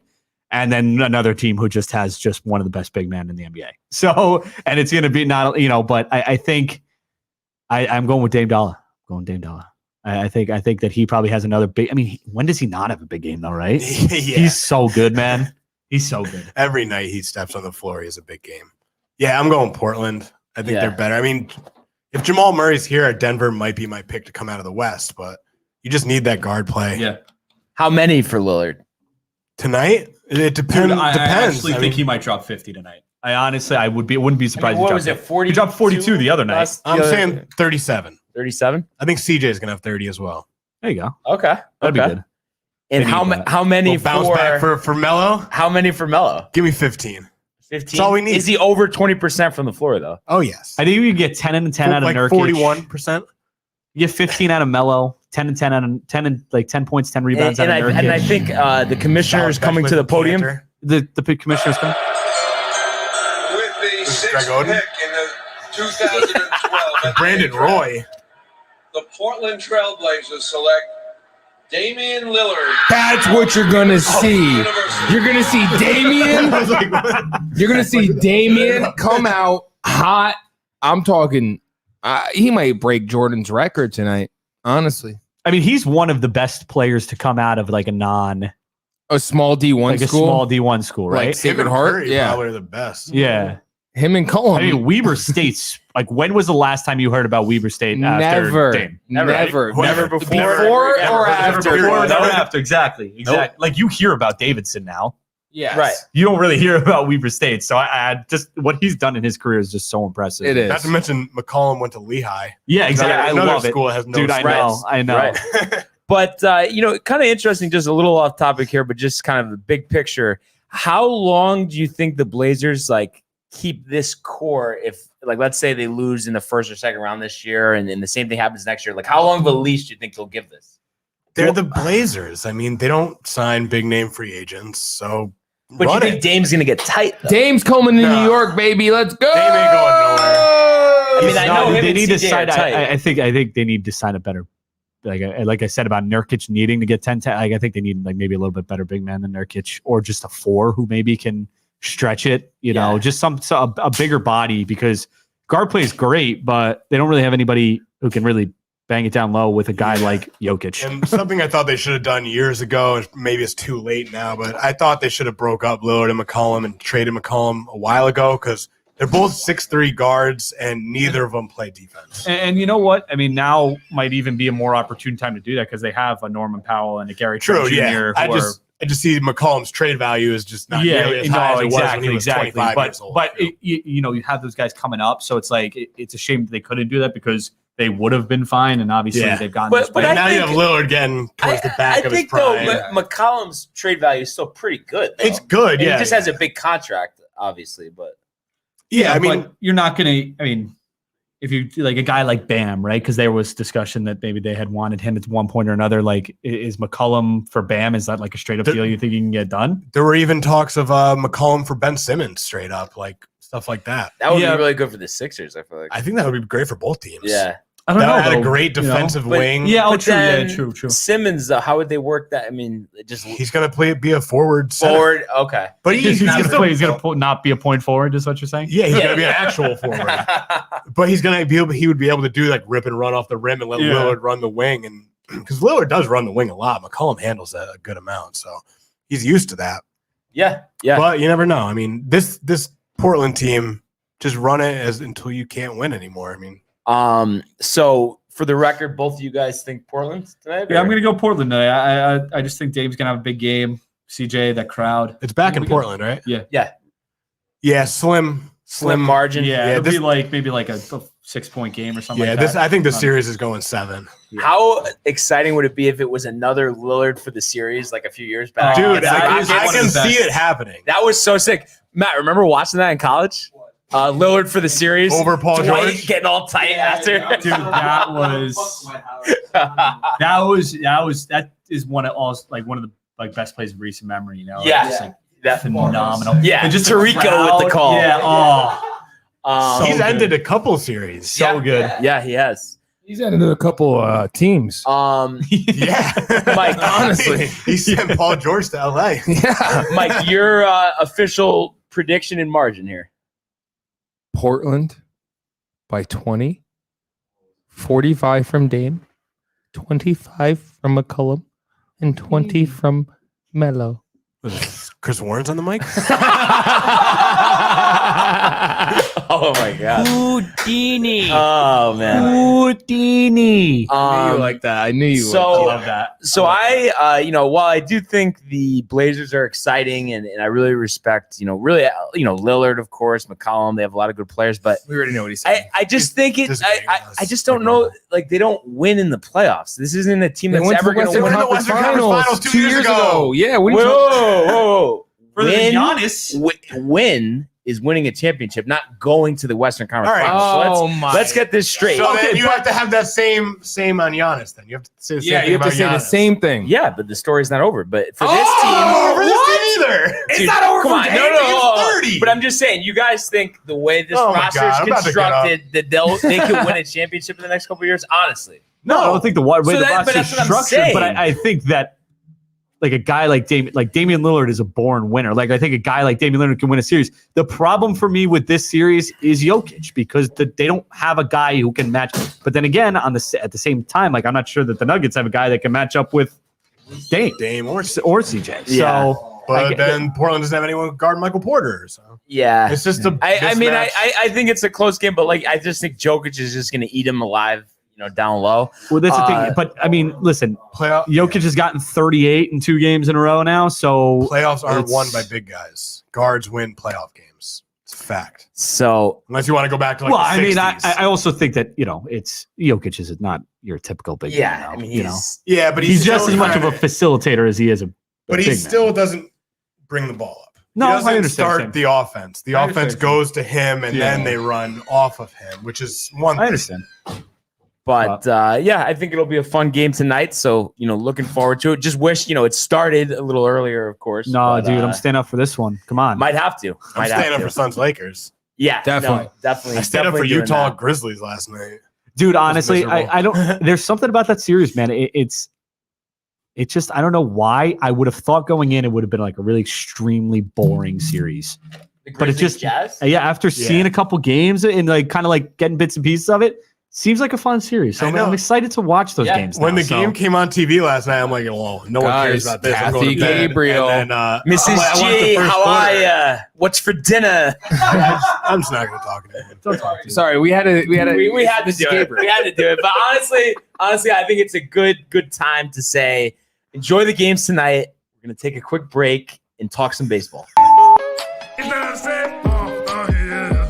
and then another team who just has just one of the best big men in the NBA. So, and it's gonna be but I think I'm going with Dame Dollar. I think that he probably has another big. I mean, when does he not have a big game though? Right? Yeah. He's so good, man. He's so good. Every night he steps on the floor, he has a big game. Yeah, I'm going Portland. I think they're better. I mean, if Jamal Murray's here, Denver might be my pick to come out of the West, but you just need that guard play. Yeah. How many for Lillard? Tonight? It depends. I actually think he might drop 50 tonight. I wouldn't be surprised. What was it? 40. He dropped 42 the other night. I'm saying 37. 37. I think CJ is gonna have 30 as well. There you go. Okay, that'd be good. And how many bounce back for Melo? How many for Melo? Give me 15. 15. That's all we need. Is he over 20% from the floor though? Oh yes. I think you get 10 and 10 out of Nurkic. 41%. You get 15 out of Melo, 10 and 10 out of 10 and 10 points, 10 rebounds out of Nurkic. And I think the commissioner is coming to the podium. The commissioner's coming. With the sixth pick in the 2012 Brandon Roy. The Portland Trailblazers select Damian Lillard. That's what you're gonna see. You're gonna see Damian. You're gonna see Damian come out hot. I'm talking. He might break Jordan's record tonight. Honestly, I mean, he's one of the best players to come out of like a small D1 like school, a small D1 school, right? Like Sacred Heart. Curry Yeah, probably the best. Yeah. him and Cullum. I mean, Weber State's like, when was the last time you heard about Weber State? never, Dame? never Before or after. Before, No. or after, exactly. Like you hear about Davidson now. Yes. Right. You don't really hear about Weber State. So I just what he's done in his career is just so impressive. It is. Not to mention McCollum went to Lehigh. Yeah, exactly. I Another love it. school has no Dude, I know. I know. Right. But, kind of interesting, just a little off topic here, but just kind of the big picture. How long do you think the Blazers like keep this core if, like, let's say they lose in the first or second round this year and the same thing happens next year? Like, how long of a leash do you think they'll give this? They're the Blazers. I mean, they don't sign big name free agents, so But you think Dame's going to get tight, though? Dame's coming to No. New York, baby. Let's go. Dame ain't going nowhere. I mean, I know him they and need to CJ sign. are tight. I think they need to sign a better. Like I said about Nurkic needing to get 10. Like I think they need like maybe a little bit better big man than Nurkic, or just a 4 who maybe can stretch it. You know, just a bigger body, because guard play is great, but they don't really have anybody who can really bang it down low with a guy like Jokic. And something I thought they should have done years ago, and maybe it's too late now, but I thought they should have broke up Lillard and McCollum and traded McCollum a while ago, because they're both 6'3" guards, and neither of them play defense. And you know what? I mean, now might even be a more opportune time to do that because they have a Norman Powell and a Gary Trent Jr. Yeah. I just see McCollum's trade value is just not nearly as high as it was when he was 25 years old. But you have those guys coming up, so it's like it's a shame that they couldn't do that because they would have been fine, and obviously they've gotten. But now you have Lillard getting towards the back of his prime. I think, though, McCollum's trade value is still pretty good. Though. It's good, And yeah. he just has a big contract, obviously, but. Yeah, I mean, but you're not going to. I mean, if you like a guy like Bam, right? Because there was discussion that maybe they had wanted him at one point or another. Like, is McCollum for Bam? Is that like a straight up deal you think you can get done? there were even talks of McCollum for Ben Simmons, straight up, like stuff like that. That would be really good for the Sixers, I feel like. I think that would be great for both teams. Yeah. I don't That know. had a though, great you know? defensive wing. Yeah, But then true. Simmons, though, how would they work that? I mean, just He's gonna be a forward. Center. forward. Okay. But He's he's gonna gonna play. He's gonna not be a point forward. Is what you're saying? Yeah, he's Yeah, gonna be an actual forward. But he's gonna be able. He would be able to do like rip and run off the rim and let Lillard run the wing, and because Lillard does run the wing a lot, McCollum handles that a good amount, so he's used to that. Yeah. But you never know. I mean, this Portland team just run it until you can't win anymore. I mean, So for the record, both of you guys think Portland tonight? Yeah, I'm or- gonna go Portland today. I just think Dame's gonna have a big game. CJ, that crowd. it's back in Portland, right? Yeah, slim margin. Yeah, it'll this- be like maybe like a 6-point game or something. Yeah, like that. I think the series is going 7. How exciting would it be if it was another Lillard for the series like a few years back? Dude, It's like I Rockets. can see it happening. That was so sick. Matt, remember watching that in college? Lillard for the series. Over Paul Dwight George? getting all tight after. Dude, that is one of the like best plays of recent memory. You know, Yeah. Just, like, That- phenomenal. Yeah, and just Tarico crowd, with the call. Yeah. Oh, He's so ended a couple series. so good. Yeah, he has. He's added a couple teams. Yeah. Mike, honestly. he sent Paul George to LA. Yeah. Mike, your official prediction in margin here. Portland by 20, 45 from Dame, 25 from McCollum, and 20 from Melo. Chris Warren's on the mic? Oh my god. Houdini. Oh man. Houdini. I knew you like that. I knew you would. I So love that. So I while I do think the Blazers are exciting and I really respect, Lillard, of course, McCollum, they have a lot of good players, but We already know what he said. I just think This game I just don't know, like they don't win in the playoffs. This isn't a team They that's went to ever the going to Western win. Conference Western Conference Finals 2 years ago. Yeah, what are you Whoa. For the Win, Giannis. win is winning a championship, not going to the Western Conference All right. Finals. So Oh my! let's get this straight. So then you have to have that same on Giannis. Then you have to say the same Yeah, thing you have to about say the Giannis. same thing. Yeah, but the story's not over. But for this Oh, team, for this team either. Dude, It's not over come for on, Dame. no. It's 30. But I'm just saying, you guys think the way this Oh my roster God, is I'm about to get up. constructed that they could win a championship in the next couple of years? Honestly, No, I don't think the way So the that- but roster is that's what I'm structured, but saying. I think that like a guy like Damian Lillard is a born winner. Like I think a guy like Damian Lillard can win a series. The problem for me with this series is Jokic because they don't have a guy who can match. But then again, at the same time, like I'm not sure that the Nuggets have a guy that can match up with Dame or CJ. Yeah. So. But then Portland doesn't have anyone guard Michael Porter. So Yeah. it's just a I mean, mismatch. I think it's a close game, but like I just think Jokic is just going to eat him alive, down low. Well, that's the thing. But I mean, listen, playoff Jokic has gotten 38 in 2 games in a row now. So playoffs aren't it's- won by big guys. Guards win playoff games. It's a fact. So Unless you want to go back to like well, the I mean, 60s. I also think that it's Jokic is not your typical big yeah, man. I mean, yeah, but he's just still as much of a kinda- facilitator as he is a. But big he man. still doesn't bring the ball up. No, He I doesn't understand, start Sam. the offense. The I offense understand, goes to him, and Yeah. then they run off of him, which is one I thing. understand. But yeah, I think it'll be a fun game tonight. So looking forward to it. Just wish it started a little earlier, of course. No, but, dude, I'm standing up for this one. Come on. might have to. I'm Might staying have up to. for Suns Lakers. Yeah, Definitely. no, definitely. I stayed up for definitely doing Utah that. Grizzlies last night. Dude, honestly, miserable. I don't. There's something about that series, man. It's just I don't know why. I would have thought going in it would have been like a really extremely boring series. The But it Grizzlies just Jazz? yeah. After seeing a couple games and like kind of like getting bits and pieces of it, seems like a fun series. So I know. I'm excited to watch those Yeah. games. When now, the so. game came on TV last night, I'm like, well, no one cares Guys, about this. I'm going Kathy to bed. Gabriel. And then, Mrs. I watched the G, first how are quarter. ya? What's for dinner? I'm just not going to talk to him. Don't talk to me. Sorry, we had to. we had to Mrs. do it. Gabriel. We had to do it. But honestly, I think it's a good time to say enjoy the games tonight. We're gonna take a quick break and talk some baseball. Is that what I said? Yeah.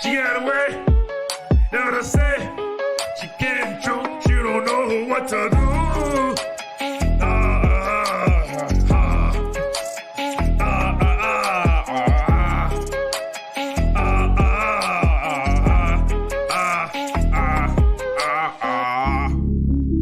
She got away. That's what I said. She can't choke. She don't know what to do.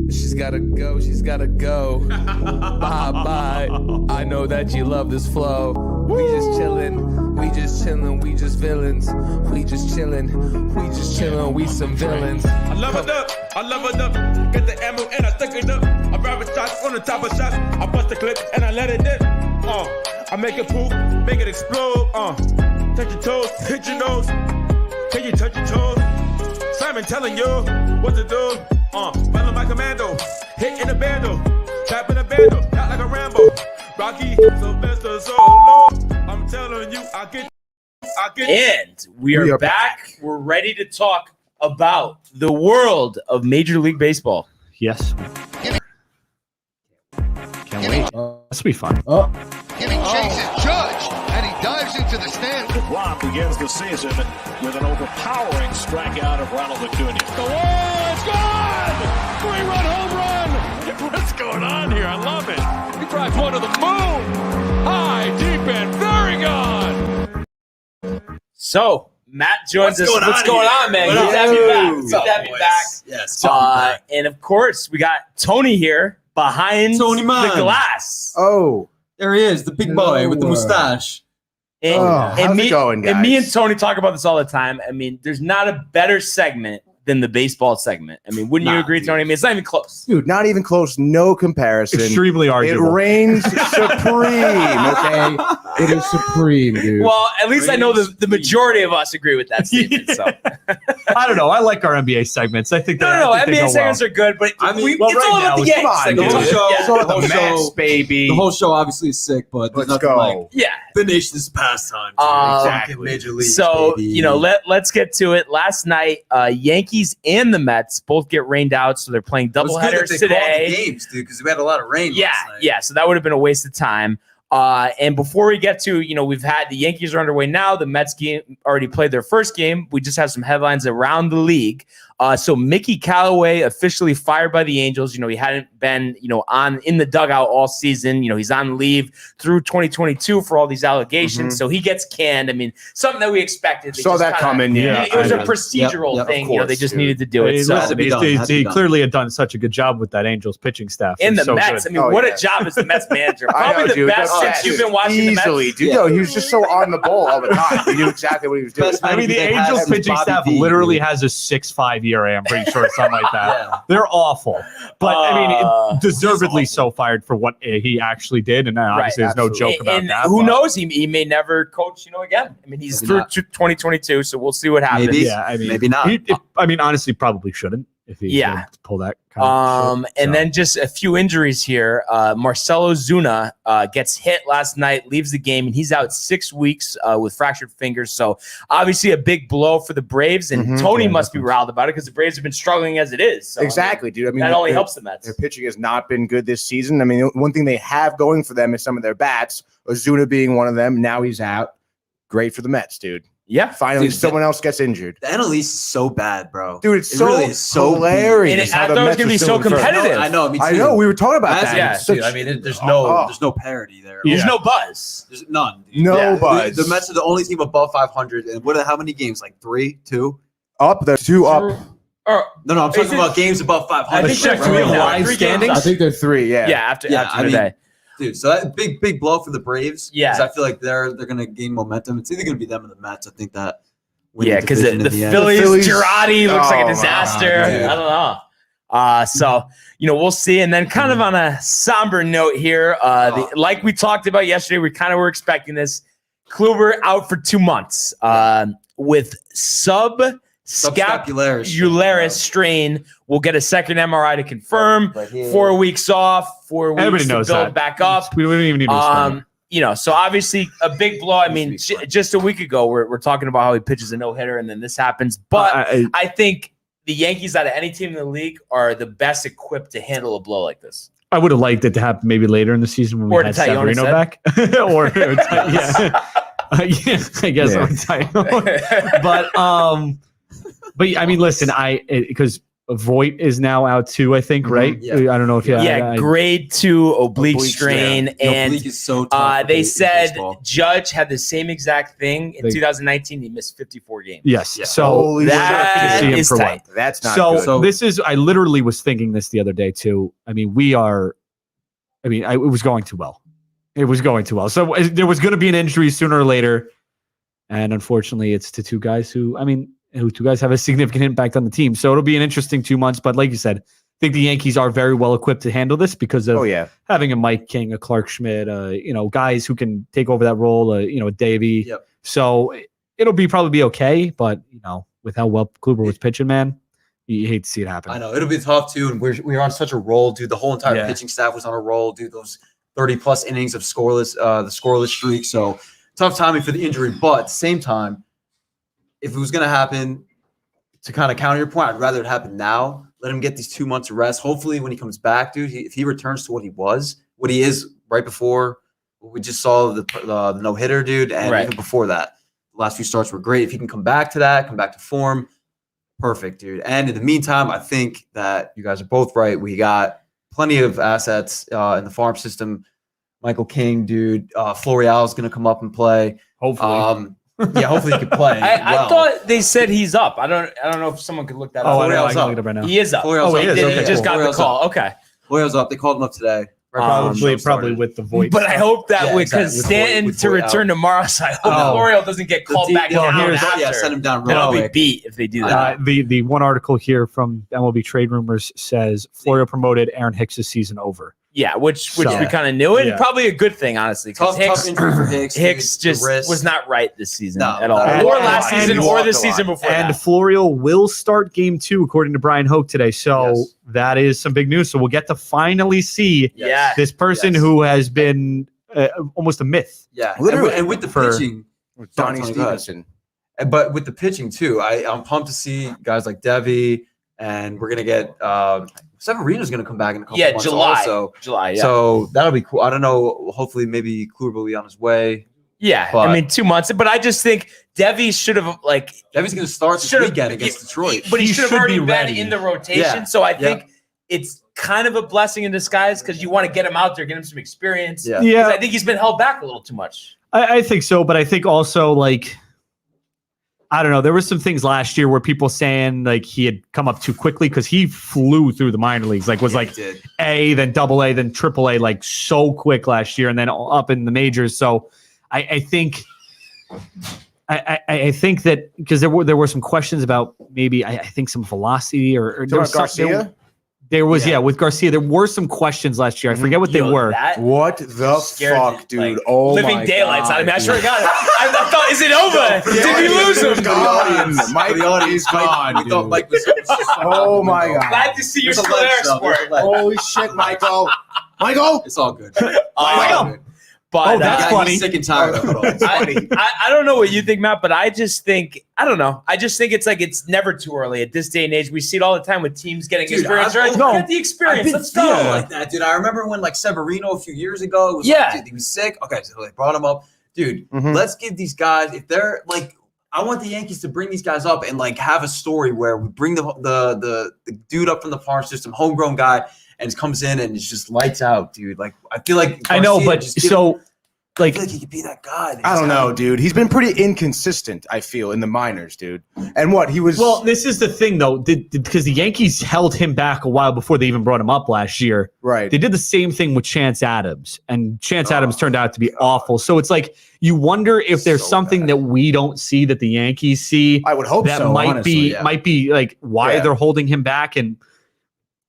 She's gotta go, she's gotta go. Bye bye. I know that you love this flow. We just chillin', we just chillin', we just villains. We just chillin', we just chillin', we some villains. I love it up, I love it up. Get the ammo and I stick it up. I grab a shot on the top of shots. I bust the clip and I let it dip. I make it poop, make it explode. Touch your toes, hit your nose. Can you touch your toes? Simon telling you what to do. Follow my commando, hit in the bando, trap in the bando, not like a Rambo. Rocky, Sylvester, Solo. I'm telling you, I get. And we are back. We're ready to talk about the world of Major League Baseball. Yes. Can't wait. This will be fun. Giving chases Judge, and he dives into the stand. Rock begins the season with an overpowering strikeout of Ronald Acuna. The wall is gone! 3-run home run! What's going on here? I love it. He drives one to the moon. High, deep, and very gone. So Matt joins us. What's going on, man? Good to have you back. Good to have you back. Yes. And of course, we got Tony here behind Tony the Man. glass. Oh, there he is, the big boy with the mustache. And, how's and it me, going, and me guys? and Tony talk about this all the time. I mean, there's not a better segment than the baseball segment. I mean, wouldn't you Nah, agree, dude. Tony? I mean, it's not even close. Dude, not even close. No comparison. Extremely It arguable. reigns supreme, okay? It is supreme, dude. Well, at least I know the majority of us agree with that statement. So I don't know. I like our NBA segments. I think no, I think they NBA go segments are good, but I mean, it's well, right all about now, the come Yanks. on, Like, dude. it's all- The whole yeah. show- the The whole Mets, baby. The whole show obviously is sick, but there's Let's nothing go. like Yeah. the nation's pastime. Exactly. Major League. So, let's get to it. Last night, Yankees and the Mets both get rained out, so they're playing doubleheaders today. Games, dude, because we had a lot of rain. Yeah, last night. yeah. So that would have been a waste of time. And before we get to, we've had the Yankees are underway now. The Mets game already played their first game. We just have some headlines around the league. So Mickey Callaway officially fired by the Angels. He hadn't been, in the dugout all season. He's on leave through 2022 for all these allegations. So he gets canned. I mean, something that we expected. They Saw just that kinda- coming. Yeah, It was a I- procedural Yep, of thing. course, They just dude. needed to do it. Hey, So listen, be done, has to be he done. clearly had done such a good job with that Angels pitching staff. in It's the so Mets, good. I mean, Oh, what yeah. a job as the Mets manager. I Probably know, the dude. best That's since you've been watching easily, the Mets. dude. Yo, he was just so on the ball all the time. He knew exactly what he was doing. Best I mean, the They've had Angels since pitching Bobby staff D, literally dude. has a 6'5" ERA. I'm pretty sure something like that. Yeah. They're awful, but I Uh, mean, deservedly so fired for what he actually did, and obviously there's no joke about and that. who but- knows? He may never coach, again. I mean, he's Maybe through not. 2022, so we'll see what happens. Maybe. Yeah, I mean, Maybe not. I mean, honestly, probably shouldn't if he's Yeah. going to pull that. Kind of shit, And so. then just a few injuries here. Marcelo Zuna gets hit last night, leaves the game, and he's out 6 weeks with fractured fingers. So obviously a big blow for the Braves, and Tony must be riled about it because the Braves have been struggling as it is. So, Exactly, dude. I mean, that only their- helps the Mets. Their pitching has not been good this season. I mean, the one thing they have going for them is some of their bats. Ozuna being one of them. Now he's out. Great for the Mets, dude. Yeah, Finally, Dude, someone else gets injured. The NL East is so bad, bro. Dude, it's It so really is so hilarious. And how I the thought it was Mets gonna are be still so in first. competitive. I know. Me too. I know. We were talking about That's- that. yeah, It's such- I mean, there's Oh. no parity there. There's no buzz. There's none. dude. No Yeah. buzz. The Mets are the only team above 500. And how many games? Like 3, 2? Up. They're two up. Or, No, I'm Is talking it- about games above 500. I think they're right? three Right. now. live 3 games standings? up. I think they're three. Yeah. Yeah, after Yeah, I mean, today. Dude, so that big blow for the Braves. Yeah. 'Cause I feel like they're going to gain momentum. It's either going to be them or the Mets. I think that. win Yeah, because division the in end. Phillies, Girardi looks like Oh, a my disaster. God, dude. I don't know. So, we'll see. And then kind of on a somber note here, like we talked about yesterday, we kind of were expecting this. Kluber out for 2 months with subscapularis strain. We'll get a second MRI to confirm. 4 weeks off, 4 weeks Everybody to knows build that. back up. We don't even need to explain it. So obviously a big blow. I mean, just a week ago, we're talking about how he pitches a no-hitter and then this happens. But I think the Yankees, out of any team in the league, are the best equipped to handle a blow like this. I would have liked it to happen maybe later in the season when we Or had to Taillon Severino back, or yeah, I guess Yeah. on Taillon. But I mean, listen, because Voigt is now out too. I think, right? Yeah. I don't know if grade 2 oblique strain, and Oblique is so tough they in said baseball. Judge had the same exact thing in They- 2019. He missed 54 games. Yes. Yeah. So Holy that shit. See him is for tight. That's not so, good. So- this is. I literally was thinking this the other day too. I mean, it was going too well. It was going too well. So there was going to be an injury sooner or later, and unfortunately, it's to two guys who have a significant impact on the team. So it'll be an interesting 2 months. But like you said, I think the Yankees are very well equipped to handle this because of Oh yeah. having a Mike King, a Clark Schmidt, guys who can take over that role, a Davey. Yep. So it'll probably be okay. But with how well Kluber was pitching, man, you hate to see it happen. I know it'll be tough too, and we're on such a roll, dude. The whole entire Yeah. pitching staff was on a roll, dude. Those 30+ innings of scoreless, the scoreless streak. So tough timing for the injury, but at the same time, if it was going to happen, to kind of counter your point, I'd rather it happen now. Let him get these 2 months of rest. Hopefully, when he comes back, dude, if he returns to what he is right before we just saw the no hitter, dude, and Right. even before that, the last few starts were great. If he can come back to that, come back to form. Perfect, dude. And in the meantime, I think that you guys are both right. We got plenty of assets in the farm system. Michael King, dude. Florial is going to come up and play. Hopefully. Hopefully he can play. I thought they said he's up. I don't know if someone could look that Oh, up. I know. I Florial's can up. look it up right now. He is up. Florial's Oh, he up. is? They Okay, just cool. got the Florial's call. up. Okay. Florial's up. They called him up today. Probably with the Voigt. But I hope that Yeah, because exactly. With Stanton Voigt to return out. tomorrow, so I hope Oh. L'Oreal doesn't get called back down after. Yeah, send him down real That'll be quick. beat if they do that. The one article here from MLB Trade Rumors says Florio promoted Aaron Hicks' season over. Yeah, which So- we kind of knew, and Yeah. probably a good thing, honestly, because Tough injury for Hicks. Hicks dude. just The wrist. was not right this season No, at all, not at or all. last And season, he or walked the a lot. season before And that. Florio will start game 2, according to Brian Hoke today. So Yes. that is some big news. So we'll get to finally see Yeah. this person Yes. who has been almost a myth. Yeah, Literally. and with the For- pitching, Donnie Tony, go ahead. Stevenson. But with the pitching too, I'm pumped to see guys like Devi, and we're gonna get Severino's gonna come back in a couple months July. also. July, yeah. So that'll be cool. I don't know. Hopefully, maybe Kluber will be on his way. Yeah, But- I mean 2 months, but I just think Devi should have Devi's gonna start this Should've- weekend against Detroit. but he He should have should already be been ready. in the rotation. Yeah. So I Yeah. think it's kind of a blessing in disguise because you want to get him out there, get him some experience. Yeah. 'Cause I think he's been held back a little too much. I think so, but I think also I don't know. There were some things last year where people saying he had come up too quickly because he flew through the minor leagues. Was He did. A, then double A, then triple A, so quick last year, and then up in the majors. So I think I think that because there were some questions about maybe I think some velocity or there was Garcia. There was with Garcia. There were some questions last year. I forget what they were. What the fuck, dude? Like, oh living my daylights God, out of me. I dude. swear to God. I thought, is it over? Did we lose him? Gone. Mike is gone. We thought Mike was. Oh my God. Glad to see you There's a still leg there, stuff, sport. there's a leg. Holy shit, Michael. Michael. It's all good. Michael. But that's Yeah, funny. he's sick and tired of it all. It's funny. I don't know what you think, Matt, but I just think, I don't know. I just think it's like it's never too early at this day and age. We see it all the time with teams getting Dude, experience. I've- Right? no, Get the experience. I've been Let's go. feeling like that, dude. I remember when like Severino a few years ago was Yeah. like, dude, he was sick. Okay, so they brought him up. Dude, Mhm. let's give these guys, if they're like, I want the Yankees to bring these guys up and like have a story where we bring the dude up from the farm system, homegrown guy, and comes in and it's just lights out, dude. Like I feel like I know, Garcia but just give- so I like feel like he could be that guy. I don't know, dude. He's been pretty inconsistent, I feel, in the minors, dude. And what he was. well, this is the thing though, because the Yankees held him back a while before they even brought him up last year. right. They did the same thing with Chance Adams, and Chance Adams turned out to be awful. So it's like you wonder if there's So something bad. that we don't see that the Yankees see I would hope that so. might honestly. be like why Yeah. they're holding him back. And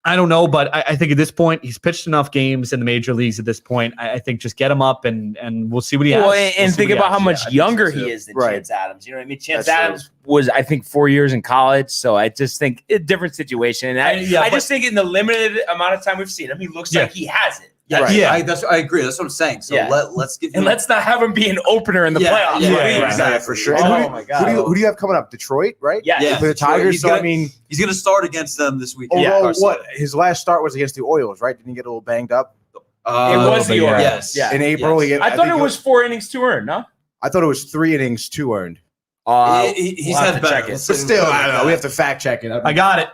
I don't know, but I think at this point he's pitched enough games in the major leagues. At this point, I think just get him up and we'll see what he has. Well, We'll and see think what he about how has. much I think younger so, he too. is than Right. Chance Adams. You know what I mean? Chance That's true. Adams was, I think, 4 years in college. So I just think a different situation. And I just think in the limited amount of time we've seen him, he looks like he has it. Yeah, Right. Yeah. I agree. That's what I'm saying. So Yeah. let's give him And let's not have him be an opener in the Yeah, playoffs. yeah, please. right. Yeah, for sure. Oh, And who, my who God. who do you have coming up? Detroit, right? Yeah. Yeah. For the Tigers. He's So, got- I mean, He's going to start against them this week. although what his last start was against the Oils, right? Didn't he get a little banged up It was the Orioles. Yes. Yeah. in April? Yes. He, I thought think it was 4 innings to earn, no? I thought it was 3 innings, 2 earned. He's we'll have had to check better. it. But still, I don't know. We have to fact check it. I got it.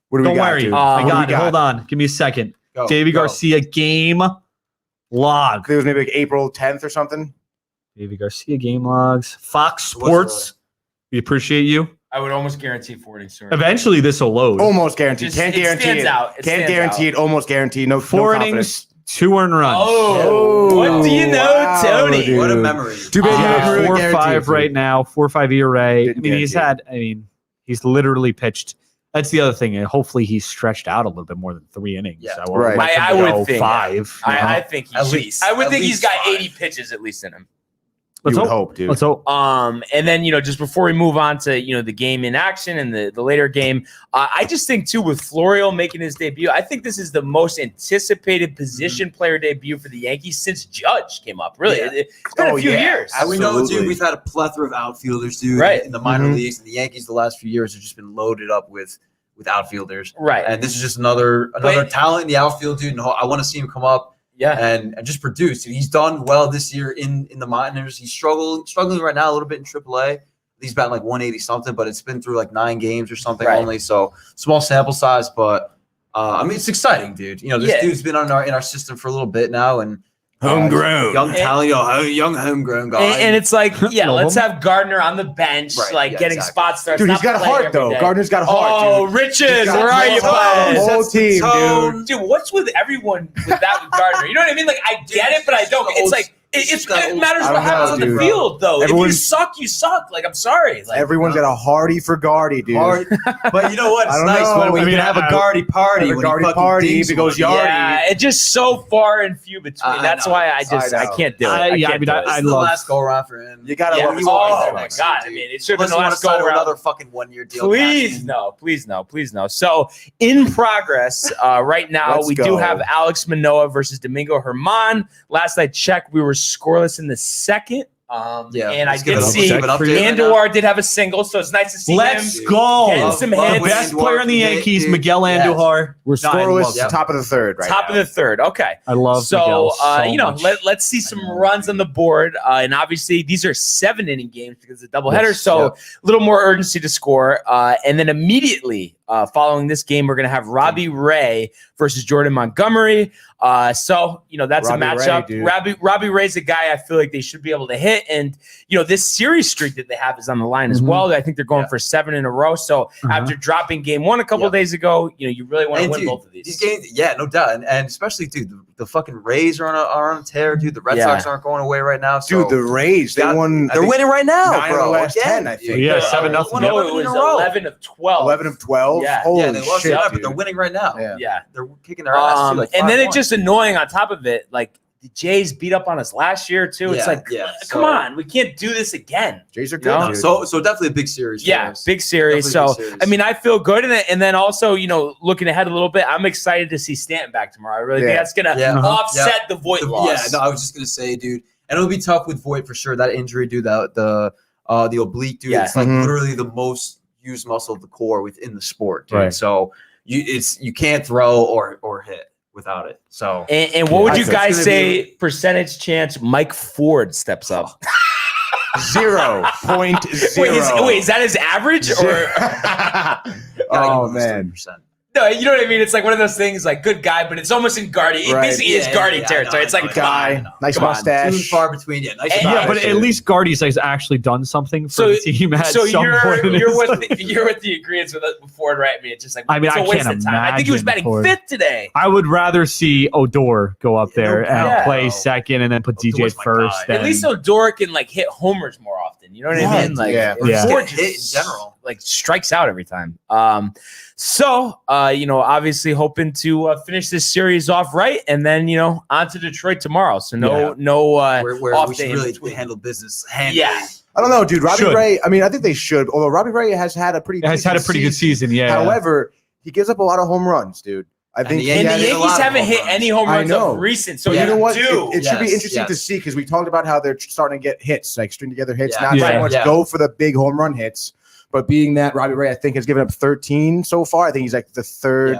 What do we Don't got, worry. dude? I What do got we it. Hold on. Give me a second. Go, Davey go. Garcia game log. I think it was maybe like April 10th or something. Davey Garcia game logs. Fox What's Sports. We appreciate you. I would almost guarantee 4 innings to earn. Eventually, this will load. Almost guaranteed. Just- Can't it guarantee stands it. out. It Can't stands guarantee out. it. Almost guaranteed. No, 4 no innings, 2 earned runs. Oh, what do you know, wow, Tony? dude. What a memory. Too bad you Yeah, didn't really 4-5 guarantee it, right dude. now. 4-5 ERA. Didn't He's literally pitched. That's the other thing. And hopefully, he's stretched out a little bit more than 3 innings. Yeah. I would Right. like him I to would go think 5. you know? I think At he's least. I would At think he's least got 5. 80 pitches at least in him. Let's You would hope. hope, dude. Let's hope. And then, just before we move on to, the game in action and the later game, I just think too, with Florial making his debut, I think this is the most anticipated position player debut for the Yankees since Judge came up. Really, Yeah. it's been a few years. And we know, dude, Absolutely. we've had a plethora of outfielders, dude, Right. in the minor Mhm. leagues. And the Yankees the last few years have just been loaded up with outfielders. Right. And this is just another But- talent in the outfield, dude. And I want to see him come up Yeah. and just produce. Dude, he's done well this year in the minors. He's struggling right now a little bit in AAA. He's batting like 180 something, but it's been through like 9 games or something Right. only. So small sample size, but I mean, it's exciting, dude. This Yeah. dude's been in our system for a little bit now, and Homegrown. young talent, young homegrown guy. And it's like, yeah, Love let's him. have Gardner on the bench, Right, like yeah, getting exactly. spot starts. Dude, not he's got a playing heart, every though. day. Gardner's got a heart, Oh, dude. Richard, He's got where are you, tone. bud? Whole team, tone. dude. Dude, what's with everyone with that with Gardner? You know what I mean? Like, I get it, but I don't. It's like it matters I what don't happens know, on the dude. field, though. If you Everyone's- suck, you suck. Like, I'm sorry. Like, Everyone's got a hardy for Gardy, dude. Hard. But you know what? It's I don't nice know. when we I mean, can have a Gardy party. have a when he Gardy fucking party dings if it goes one. yard. yeah, it's just so far and few between. I That's know. why I just I I know. can't do it. I can't mean, do it. This I is the love- last go around for him. You gotta Yeah, love his oh wife my next god! year, I mean, dude. it should have been Unless the you want to last go sign around. another fucking 1-year deal. Please no, please no, please no. So in progress right now, Let's we do go. have Alex Manoah versus Domingo Herman. Last I checked, we were scoreless in the second. Yeah, and I let's give did it a- see give it an update right now. Andujar did have a single, so it's nice to see Let's him. go. Getting some Love hits. what Best Andujar player in the can hit, Yankees, dude. Miguel Yes. Andujar. We're scoreless, Yeah. top of the third right Top now. of the third. Okay. I love So, Miguel so much. let's see some runs on the board. And obviously, these are 7-inning games because it's a doubleheader. Yes. So, a little more urgency to score. And then immediately following this game, we're going to have Robbie Ray versus Jordan Montgomery. So, that's Robbie a matchup. Ray, Robbie Ray's a guy I feel like they should be able to hit. And, this series streak that they have is on the line as well. I think they're going for 7 in a row. So after dropping game 1 a couple days ago, you really want to win both of these. These games, no doubt. And especially, dude, the fucking Rays are on a tear, dude. The Red Sox aren't going away right now. So Dude, the Rays, they're winning right now, 9 bro. of the last 10, I think. Yeah, 7-0. No, it was 11 of 12. 11 of 12? Yeah. Holy they lost shit, that, but dude. they're winning right now. Yeah. They're kicking their ass too. And then it's just annoying on top of it. Like the Jays beat up on us last year too. It's like, come on, we can't do this again. Jays are good. So definitely a big series. Yeah, big series. Definitely So big series. I feel good in it. And then also, looking ahead a little bit, I'm excited to see Stanton back tomorrow. I really think that's gonna offset the Voit loss. Yeah, no, I was just gonna say, dude, and it'll be tough with Voit for sure. That injury, dude, the oblique, dude, it's like literally the most used muscle of the core within the sport, dude. Right. So you can't throw or hit without it. So And what would you guys say percentage chance Mike Ford steps up? 0.0. Wait, is that his average or? Oh, man. 30%. No, you know what I mean? It's like one of those things, like good guy, but it's almost in Guardy. It basically is Guardy territory. It's like Guy, nice Come on. mustache. Too far between. Yeah, nice. And- But at least Guardy's has actually done something for the team at so some point. in you're his with life. you're with the agreement with Ford, right? I mean, it's just like I it's a waste can't of time. I think he was imagine batting Ford. 5th today. I would rather see Odor go up there and Yeah. play second and then put DJ Odor's my first. guy. At least Odor can like hit homers more often. You know what I mean? Like Yeah. Ford Hit in just general. like strikes out every time. Obviously hoping to finish this series off right, and then on to Detroit tomorrow. So no where off we day should in really between. handle business. Yeah. I don't know, dude. Robbie Should. Ray, I mean, I think they should. Although Robbie Ray has had a pretty Has had a pretty good season, yeah. However, he gives up a lot of home runs, dude. I think the And the Yeah, there's a lot Yankees of haven't home hit runs. any home I runs know. of recent, so you know what? do. It should be Yes, interesting to yes. see because we talked about how they're starting to get hits, like string together hits, Yeah. not Yeah. so much Yeah. go for the big home run hits. But being that Robbie Ray, I think, has given up 13 so far. I think he's like the third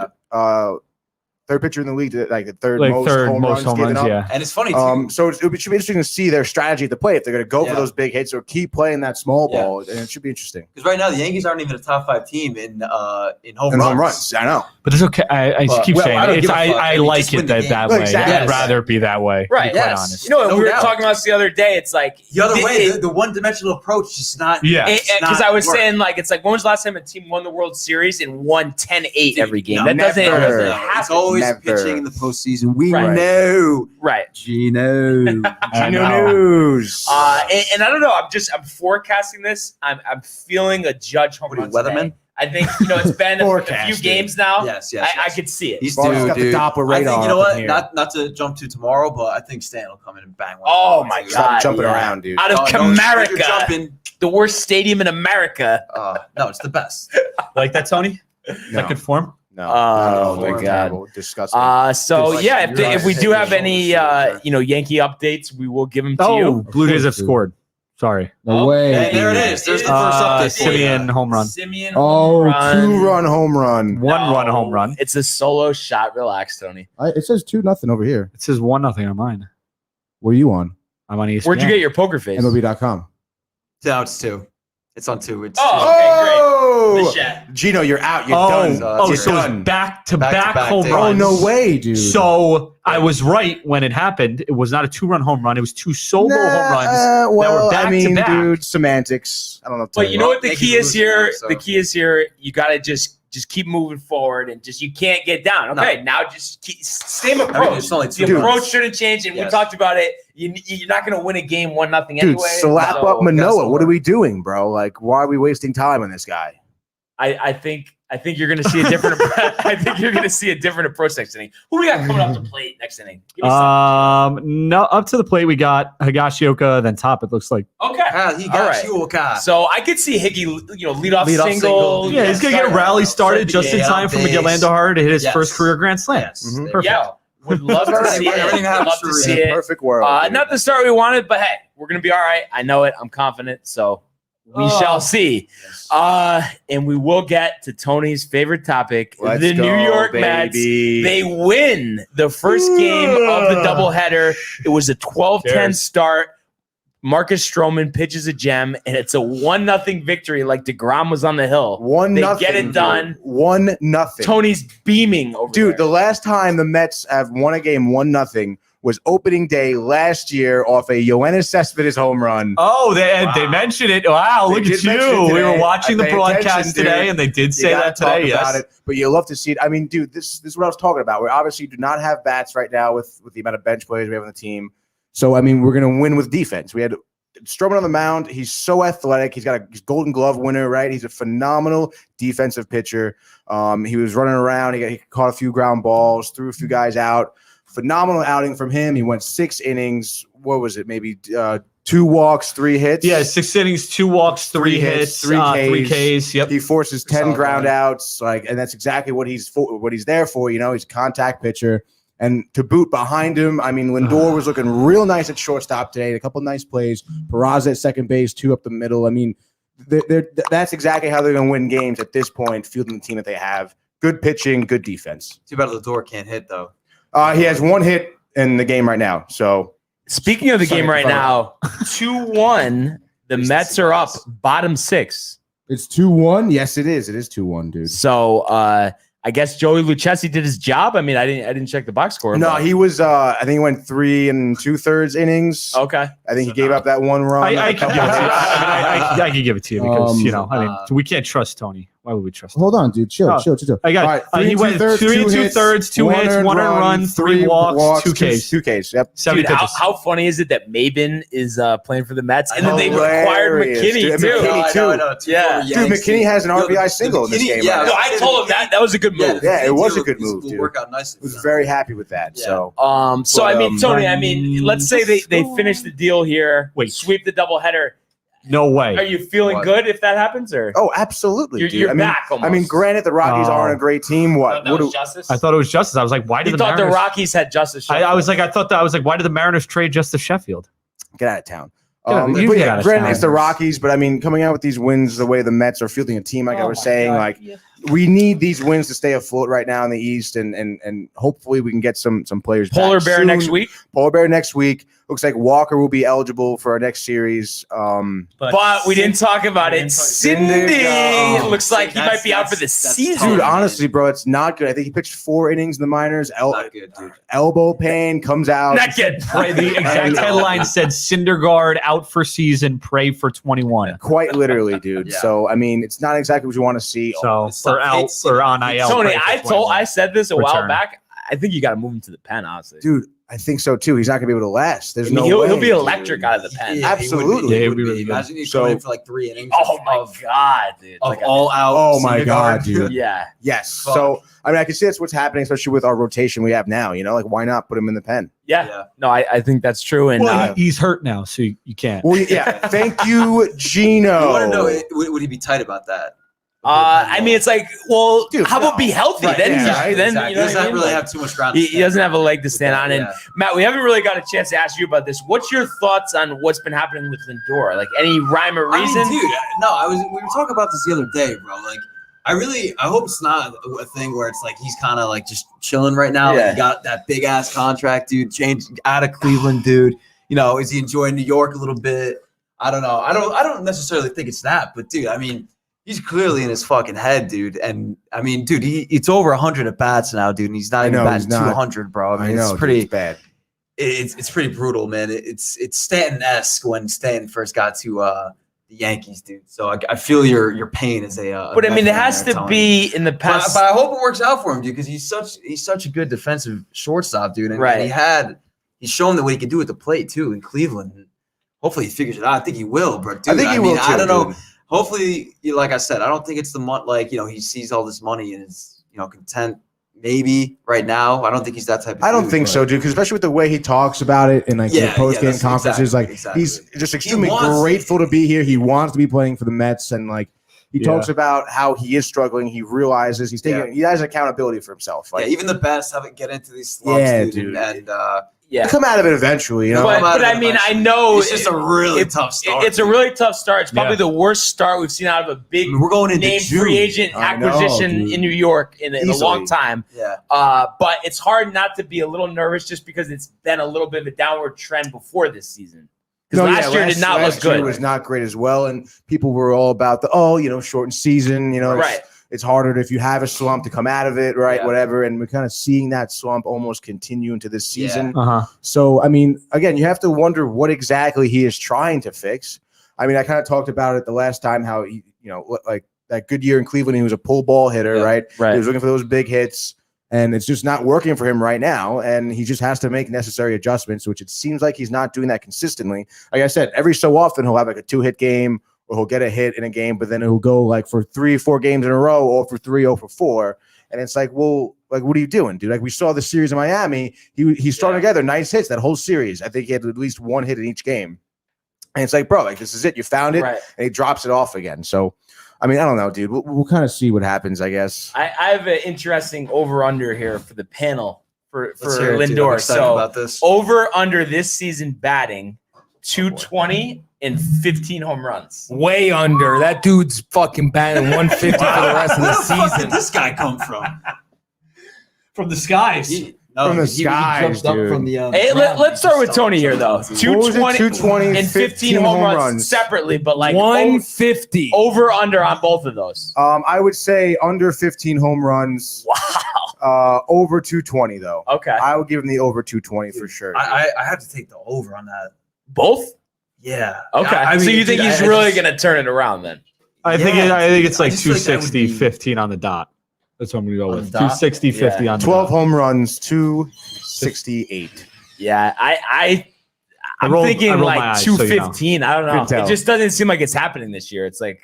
pitcher in the league, like the third most home runs given up. yeah. And it's funny too. So it should be interesting to see their strategy at the plate if they're going to go for Yeah. those big hits or keep playing that small Yeah. ball, and it should be interesting. Because right now the Yankees aren't even a top 5 team in home And runs. home runs, I know. But it's okay. I But- keep well, saying I don't it. give a fuck. I Just like win it the that game. way. Exactly. I'd rather it be that way. Right. To be quite Yes. honest. And No we were doubt. talking about this the other day. It's like The other way, the one-dimensional approach is not. Yeah. because I was work. saying, like, it's like, when was the last time a team won the World Series and won 10-8 every game? No, That doesn't never. happen. It's always Never. pitching in the postseason. We Right. know. Right. Gino. I Gino know. News. And I don't know. I'm forecasting this. I'm feeling a Judge home What are run you, Weatherman? today. I think it's been a few Forecasting. games now. Yes. I could see it. He's Ball's due, got the dude. Doppler I radar think, you know up in what? here. Not to jump to tomorrow, but I think Stan will come in and bang one. Oh my Stop God! jumping yeah. around, dude. Out of No, you're Comerica, jumping. the worst stadium in America. No, it's the best. Like that, Tony? No. That could form? No. Oh, no, my no, God. no, disgusting. So Like, yeah, you're if we right. do have Take any your shoulders, Yankee updates, we will give them to Oh, you. Blue Jays have scored. Sorry. No way. Hey, there it is. There's the first update. for you. Simeon home run. Simeon Oh, home run. 2-run home run. One run home run. It's a solo shot. Relax, Tony. It says 2-0 over here. It says 1-0 on mine. What are you on? I'm on ESPN. Where'd you get your poker face? MLB.com. No, it's 2. It's on 2. It's Oh, okay, great. The shot. Gino, you're out. You're Oh, done. oh, You're so done. it's back-to-back Back-to-back home days. Oh, runs. no way, dude. So I was right when it happened. It was not a 2-run home run. It was 2 solo home runs. Well, that were I mean, back-to-back. dude, semantics. I don't know. What to But tell you know what the Yankees key is lose here? now, so- The key is here. You got to just keep moving forward and just you can't get down. Okay, now just same approach. it's only The 2 approach runs. shouldn't change, and we Yes. talked about it. You're not going to win a game 1-0 Dude, anyway. slap so up Manoah. that's What are we doing, bro? Like, why are we wasting time on this guy? I think you're going to see a different. I think you're going to see a different approach next inning. Who we got coming up to plate next inning? Give me some. No, up to the plate we got Higashioka, then top. It looks like. Okay. He All got right. you, Oka. So I could see Higgy, lead off Lead off single. single. Yeah, he's gonna get a rally started just in Yeah, time for base. Miguel Andujar to hit his Yes. first career grand slam. Yes. Mhm. Perfect. Yeah, would love to see it. Everything happens Love to for a see reason. it. Perfect world. dude. Not the start we wanted, but hey, we're gonna be all right. I know it. I'm confident. So we shall see. And we will get to Tony's favorite topic: Let's the New go, York baby. Mets. They win the first game of the doubleheader. It was a 12-10 Cheers. start. Marcus Stroman pitches a gem, and it's a 1-0 victory. Like DeGrom was on the hill. 1-0. Get it done. 1-0. Tony's beaming over Dude, there. the last time the Mets have won a game 1-0 was opening day last year off a Yoenis Cespedes home run. Oh, they mentioned it. Wow, look at you. We were watching the broadcast today, and they did say that today. Yes. About it, but you love to see it. I mean, dude, this is what I was talking about. We obviously do not have bats right now with the amount of bench players we have on the team. So, I mean, we're going to win with defense. We had Stroman on the mound. He's so athletic. He's got a Golden Glove winner, right? He's a phenomenal defensive pitcher. He was running around. He caught a few ground balls, threw a few guys out. Phenomenal outing from him. He went 6 innings. What was it? Maybe 2 walks, 3 hits. Yeah, 6 innings, 2 walks, 3 hits, 3 Ks. Yep. He forces 10 ground outs, and that's exactly what he's there for. You know, he's a contact pitcher. And to boot behind him, I mean, Lindor was looking real nice at shortstop today. A couple nice plays. Peraza at second base, 2 up the middle. I mean, that's exactly how they're going to win games at this point, fielding the team that they have. Good pitching, good defense. Too bad Lindor can't hit, though. He has 1 hit in the game right now. So, speaking of the game right now, 2-1. The Mets are up, bottom 6. It's 2-1. Yes, it is. It is 2-1, dude. So, I guess Joey Lucchesi did his job. I mean, I didn't check the box score. No, he was. I think he went 3 2/3 innings. Okay. I think he gave up that 1 run. I can give it to you because I mean, we can't trust Tony. Why would we trust him? Hold on, dude. Chill. I got it. He went 3 2/3, 2 hits, 1 run, 3 walks, 2 Ks. 2 Ks. Yep. 70 pitches. How funny is it that Maben is playing for the Mets, and then they acquired McKinney too? I know. Yeah, dude, McKinney has an RBI single in this game. Yeah, no, I told him that was a good move. Yeah, it was a good move, dude. Work out nicely. I was very happy with that. So, I mean, Tony, I mean, let's say they finish the deal here. Sweep the doubleheader. No way. Are you feeling good if that happens, or? Oh, absolutely. You're back. Almost. I mean, granted, the Rockies aren't a great team. What? Justice? I thought it was Justice. I was like, why did the Mariners? The Rockies had Justice? I was like, why did the Mariners trade Justice Sheffield? Get out of town. Granted, it's the Rockies, but I mean, coming out with these wins, the way the Mets are fielding a team, like I was saying, we need these wins to stay afloat right now in the East, and hopefully we can get some players. Polar Bear next week. Polar Bear next week. Looks like Walker will be eligible for our next series. But we didn't talk about it. Cindy looks like he might be out for the season. Dude, honestly, bro, it's not good. I think he pitched 4 innings in the minors. Not good, dude. Elbow pain comes out. Not good. The exact headline said Syndergaard out for season, pray for 21. Quite literally, dude. So, I mean, it's not exactly what you want to see. So, for out or on IL. Tony, I said this a while back. I think you got to move him to the pen, honestly. Dude, I think so too. He's not going to be able to last. There's no way. He'll be electric out of the pen. Absolutely. He'll be really good. Imagine you come in for like 3 innings. Oh my god, dude! Of all out. Oh my god, dude. Yeah. Yes. Fuck. So I mean, I can see that's what's happening, especially with our rotation we have now. You know, like why not put him in the pen? Yeah. No, I think that's true. And he's hurt now, so you can't. Well, yeah. Thank you, Gino. I want to know, would he be tight about that? I mean, it's like, well, dude, how about be healthy? Right, then, then exactly. You know, he doesn't really have too much ground. He doesn't have a leg to stand on. And Matt, we haven't really got a chance to ask you about this. What's your thoughts on what's been happening with Lindor? Like any rhyme or reason? I mean, dude, no, we were talking about this the other day, bro. Like, I hope it's not a thing where it's like he's kind of like just chilling right now. Yeah. Like, he got that big ass contract, dude. Changed out of Cleveland, dude. You know, is he enjoying New York a little bit? I don't know. I don't necessarily think it's that, but dude, I mean, he's clearly in his fucking head, dude. And I mean, dude, it's over 100 at bats now, dude. And he's not even batting 200, bro. I mean, it's pretty bad. It's pretty brutal, man. It's Stanton-esque when Stanton first got to the Yankees, dude. So I feel your pain as a. But I mean, it has to be in the past. But I hope it works out for him, dude, because he's such a good defensive shortstop, dude. And, right. And he's shown that what he can do at the plate too in Cleveland. And hopefully he figures it out. I think he will, bro. Dude, I think he will too. I don't know. Hopefully, like I said, I don't think it's the like he sees all this money and is content. Maybe right now, I don't think he's that type of. I don't think so, dude. Because especially with the way he talks about it and like the post game conferences, exactly. He's just extremely grateful to be here. He wants to be playing for the Mets, and like he talks about how he is struggling. He realizes he has accountability for himself. Like, even the best haven't get into these slumps, dude. And come out of it eventually, But I mean, I know it's just a really tough start. It's a really tough start. It's probably the worst start we've seen out of a big we're going into name free agent acquisition in New York in a long time. Yeah. But it's hard not to be a little nervous just because it's been a little bit of a downward trend before this season. Because last year did not look last year good. was not great as well, and people were all about shortened season. Right. It's harder if you have a slump to come out of it, right? Yeah. Whatever, and we're kind of seeing that slump almost continue into this season. Uh-huh. So, I mean, again, you have to wonder what exactly he is trying to fix. I mean, I kind of talked about it the last time how he, like that good year in Cleveland, he was a pull ball hitter, right? Right. He was looking for those big hits. And it's just not working for him right now. And he just has to make necessary adjustments, which it seems like he's not doing that consistently. Like I said, every so often he'll have like a 2-hit game or he'll get a hit in a game, but then he'll go like for 3-4 games in a row or for 3 or for 4. And it's like, well, like, what are you doing, dude? Like we saw the series in Miami. He started together nice hits that whole series. I think he had at least 1 hit in each game. And it's like, bro, like this is it. You found it. Right. And he drops it off again. So, I mean, I don't know, dude. We'll kind of see what happens, I guess. I have an interesting over-under here for the panel for Let's hear it, dude. I'm Lindor. excited So about this. over-under this season batting, 220 and 15 home runs. Way under. That dude's fucking batting 150 for the rest of the Where the fuck season. did this guy come from? From the skies. From the skies, dude. From the, Hey, let's start with Tony here, though. 220 and 15 home runs separately, but like 150. over-under on both of those. I would say under 15 home runs. Wow. Over 220 though. Okay. I would give him the over 220 for sure. I have to take the over on that. Both? Yeah. Okay. I mean, so you think dude, he's really going to turn it around then? I think it's like I just feel like that would 260, be- 15 on the dot. That's what I'm going to go On with. the dot? 260, 50 on the 12 dot. home runs, 268. Yeah, I'm I thinking rolled my like eyes, so you know. 215. I don't know. Couldn't tell. It just doesn't seem like it's happening this year. It's like,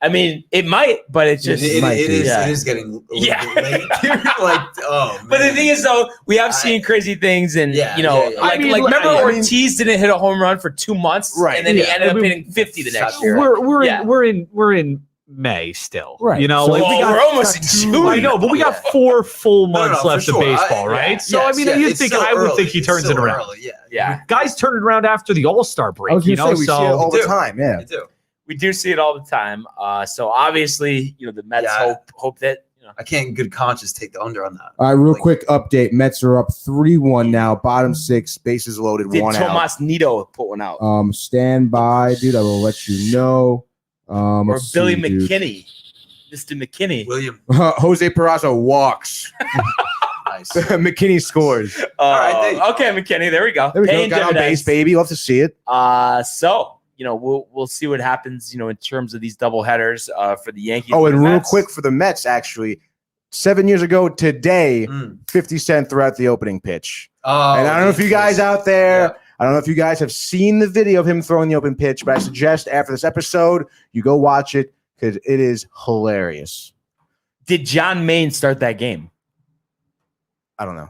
I mean, it might, but it's just. it is. Yeah. It is getting a little Yeah. bit late. Like, oh, man. But the thing is, though, we have seen crazy things, and Yeah, you know, yeah, yeah. like, I mean, remember I mean- Ortiz didn't hit a home run for 2 months, Right. And then he Yeah. ended up I mean, hitting 50 the next year. We're Yeah. in May still. Right. You know, So- like we Well, got we're almost in June. I know, but we got Yeah. 4 full No, no, months for left sure. of baseball, right? Yeah. So Yes, I mean, yeah, you'd it's think still I would early. think he It's turns it still around. early, yeah. Yeah, Guys turn it around after the All-Star I break, was you gonna know. say we see it So all the do. time. Yeah. You do. we do see it all the time. So obviously, you know, the Mets Yeah. hope that I can't in good conscience take the under on that. All right, real Like- quick update. Mets are up 3-1 now. Bottom 6, bases loaded, did 1 out. Tomas Nido put one out, Stand by, dude. I will let you know. or let's Billy see, dude. McKinney, Mr. McKinney. William. Jose Peraza walks. Nice. McKinney scores. right, Okay, McKinney. There we go. There we Paying go. Got on dividends. base, baby. Love to see it. So you know, we'll see what happens. You know, in terms of these doubleheaders for the Yankees. Oh, and the real Mets. quick for the Mets, actually, 7 years ago today, 50 Cent throughout the opening pitch. Oh, And I don't know if you guys out there, Yeah. I don't know if you guys have seen the video of him throwing the open pitch, but I suggest after this episode, you go watch it because it is hilarious. Did John Maine start that game? I don't know.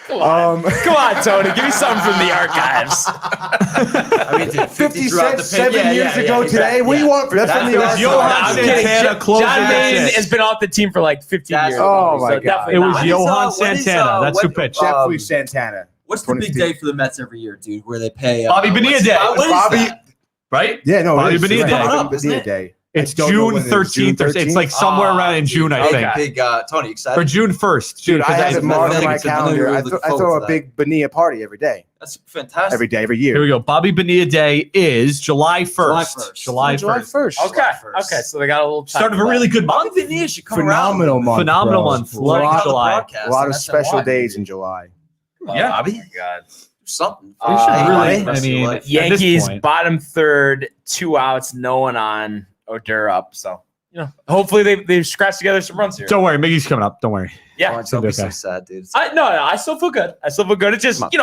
Come on, Tony. Give me something from the archives. I mean, dude, 50 throughout Cent the pitch. 7 years ago today. What do you want? That's from the That's archives. Johan I'm kidding. Santana closing John the Maine pitch. has been off the team for like 15 That's- years. oh my God. definitely It was not. Johan when is, Santana. That's who when- pitched. Definitely Santana. What's the big 2015. day for the Mets every year, dude? Where they pay Bobby Bonilla Day. When is Bobby- that? Right? Yeah, no, Bobby it is. Bonilla It's Day. Bobby Coming up, isn't Bonilla it? Day. It's I don't know June when it is. 13th. Or it's like somewhere around in June, I think. Big Tony, excited? Or June 1st. Dude, I because have it marked on my it's a- calendar. I, really look I throw forward a to big Bonilla party every day. That's fantastic. Every day, every Here year. we go. Bobby Bonilla Day is July 1st. July 1st. July 1st. 1st. Okay. Okay. So they got a little time Start of a for really that. good Bobby month. Bonilla should come Phenomenal around. month. Phenomenal bro. month. A lot, Love July. a lot of special days in July. Yeah. Bobby. God. Something. We should Uh, really, Rest I of your mean, life. at this Yankees point. bottom third, 2 outs, no one on. Oder up. So you know, hopefully they scratch together some runs here. Don't worry, Miggy's coming up. Don't worry. Yeah. Don't be so Okay. sad, dude. No, I still feel good. It's just let's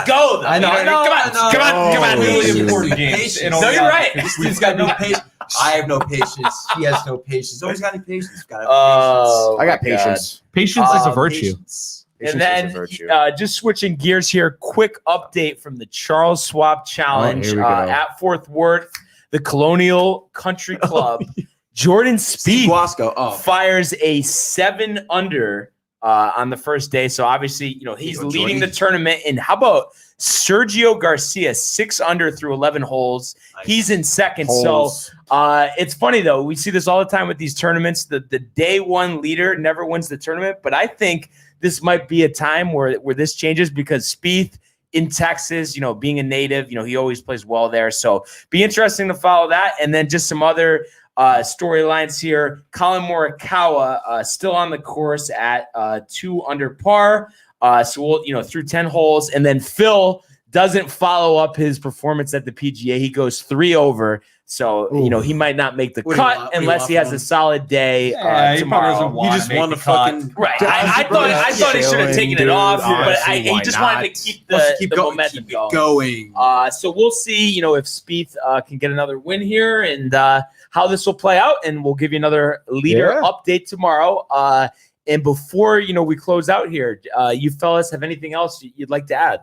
go. Though. I know, You I know, Come on, I know. come on, come on. Oh, Really dude. important games. No, you're right. He's got no patience. I have no patience. He has no patience. Nobody's got any patience. Gotta have Oh, I got my God. patience. Patience is a patience. virtue. Patience. Patience And is a then virtue. just switching gears here, quick update from the Charles Schwab Challenge here we go. at Fort Worth, the Colonial Country Club. Jordan Spieth Guasco. Oh, fires a 7 under on the first day. So obviously, you know, he's There you go, leading Jordy. the tournament. And how about Sergio Garcia, 6 under through 11 holes? Nice. He's in second. Holes. So it's funny, though. We see this all the time with these tournaments. The day one leader never wins the tournament. But I think this might be a time where this changes because Spieth in Texas, being a native, he always plays well there. So be interesting to follow that. And then just some other storylines here. Colin Morikawa still on the course at 2 under par. So we'll, through 10 holes. And then Phil doesn't follow up his performance at the PGA. He goes 3 over. So, he might not make the cut unless he has a solid day tomorrow. He just won the fucking right. I thought he should have taken it off, but he just wanted to keep the momentum going. So we'll see, if Spieth can get another win here and how this will play out. And we'll give you another leader update tomorrow. And before, we close out here, you fellas have anything else you'd like to add?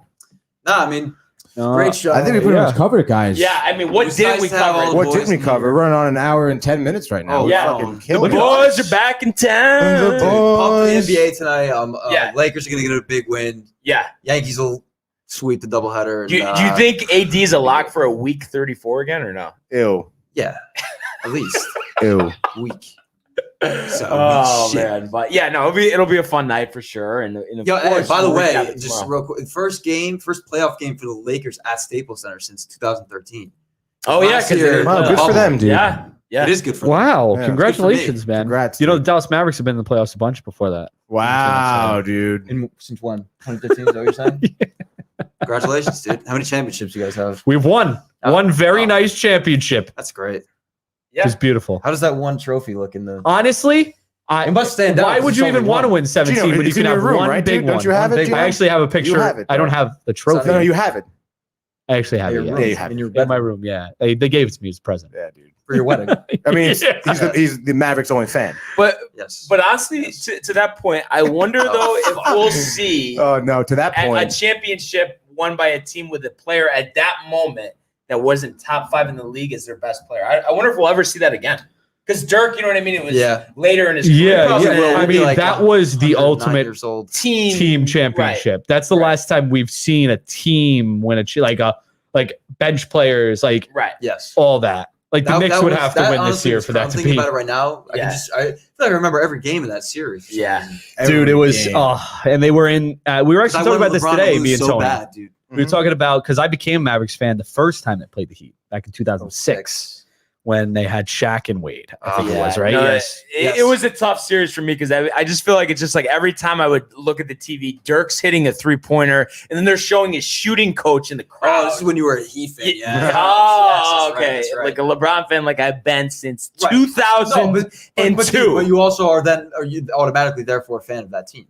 No, I mean, great show. I think we pretty much covered it, guys. Yeah, I mean, what didn't we cover? What didn't we cover? We're running on an hour and 10 minutes right now. Oh, yeah. The boys are back in town. The NBA tonight. Lakers are going to get a big win. Yeah. Yankees will sweep the doubleheader. Do you think AD is a lock for a week 34 again or no? Ew. Yeah, at least. Ew. Week. So, man, but no, it'll be a fun night for sure. And by the way, just real quick, first playoff game for the Lakers at Staples Center since 2013. Oh yeah, good for them, dude. Yeah, it is good for them. Wow, congratulations, man! Congrats. The Dallas Mavericks have been in the playoffs a bunch before that. Wow, dude. Since when? 2015? Is that what you're saying? Congratulations, dude! How many championships you guys have? We've won one very nice championship. That's great. It's beautiful. How does that one trophy look in the? Honestly, it must stand out. Why would you even want to win 17 when you can have one big one? Don't you have it? I actually have a picture. I don't have the trophy. No, you have it. I actually have it. Yeah, you have it. In my room. Yeah, they gave it to me as a present. Yeah, dude. For your wedding. I mean, he's the Mavericks' only fan. But honestly, to that point, I wonder though if we'll see. Oh no, to that point, a championship won by a team with a player at that moment that wasn't top 5 in the league as their best player. I wonder if we'll ever see that again. Because Dirk, you know what I mean? It was later in his career. I mean, that was the ultimate team championship. Right. That's the last time we've seen a team win like bench players, all that. Like the Knicks would have to win this year for that to be. I'm thinking about it right now. I feel like I remember every game of that series. Yeah, dude, it was. And they were in. We were actually talking about this today. Me and Tony. Bad, dude. We were talking about because I became a Mavericks fan the first time they played the Heat back in 2006. When they had Shaq and Wade, I think it was, right? No, it was a tough series for me because I just feel like it's just like every time I would look at the TV, Dirk's hitting a 3-pointer, and then they're showing his shooting coach in the crowd. Oh, this is when you were a Heat fan. Yeah. Okay. That's right. Like a LeBron fan, like I've been since 2002. But you also are you automatically therefore a fan of that team.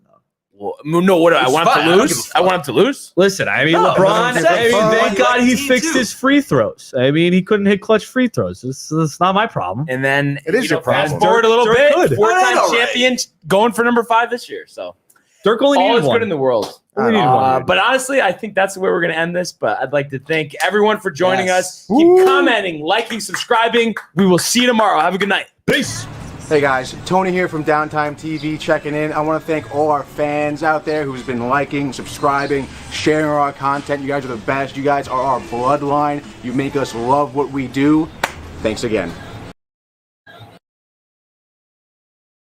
Well, no, what do I want him to lose? I want him to lose. Listen, I mean, LeBron. Thank God he fixed his free throws. I mean, he couldn't hit clutch free throws. It's not my problem. And then it is your problem. Fast forward a little bit. 4-time champion, going for number 5 this year. So Dirk only needed all one. Good in the world. But honestly, I think that's where we're going to end this. But I'd like to thank everyone for joining us. Keep commenting, liking, subscribing. We will see you tomorrow. Have a good night. Peace. Hey guys, Tony here from Downtime TV checking in. I want to thank all our fans out there who's been liking, subscribing, sharing our content. You guys are the best. You guys are our bloodline. You make us love what we do. Thanks again.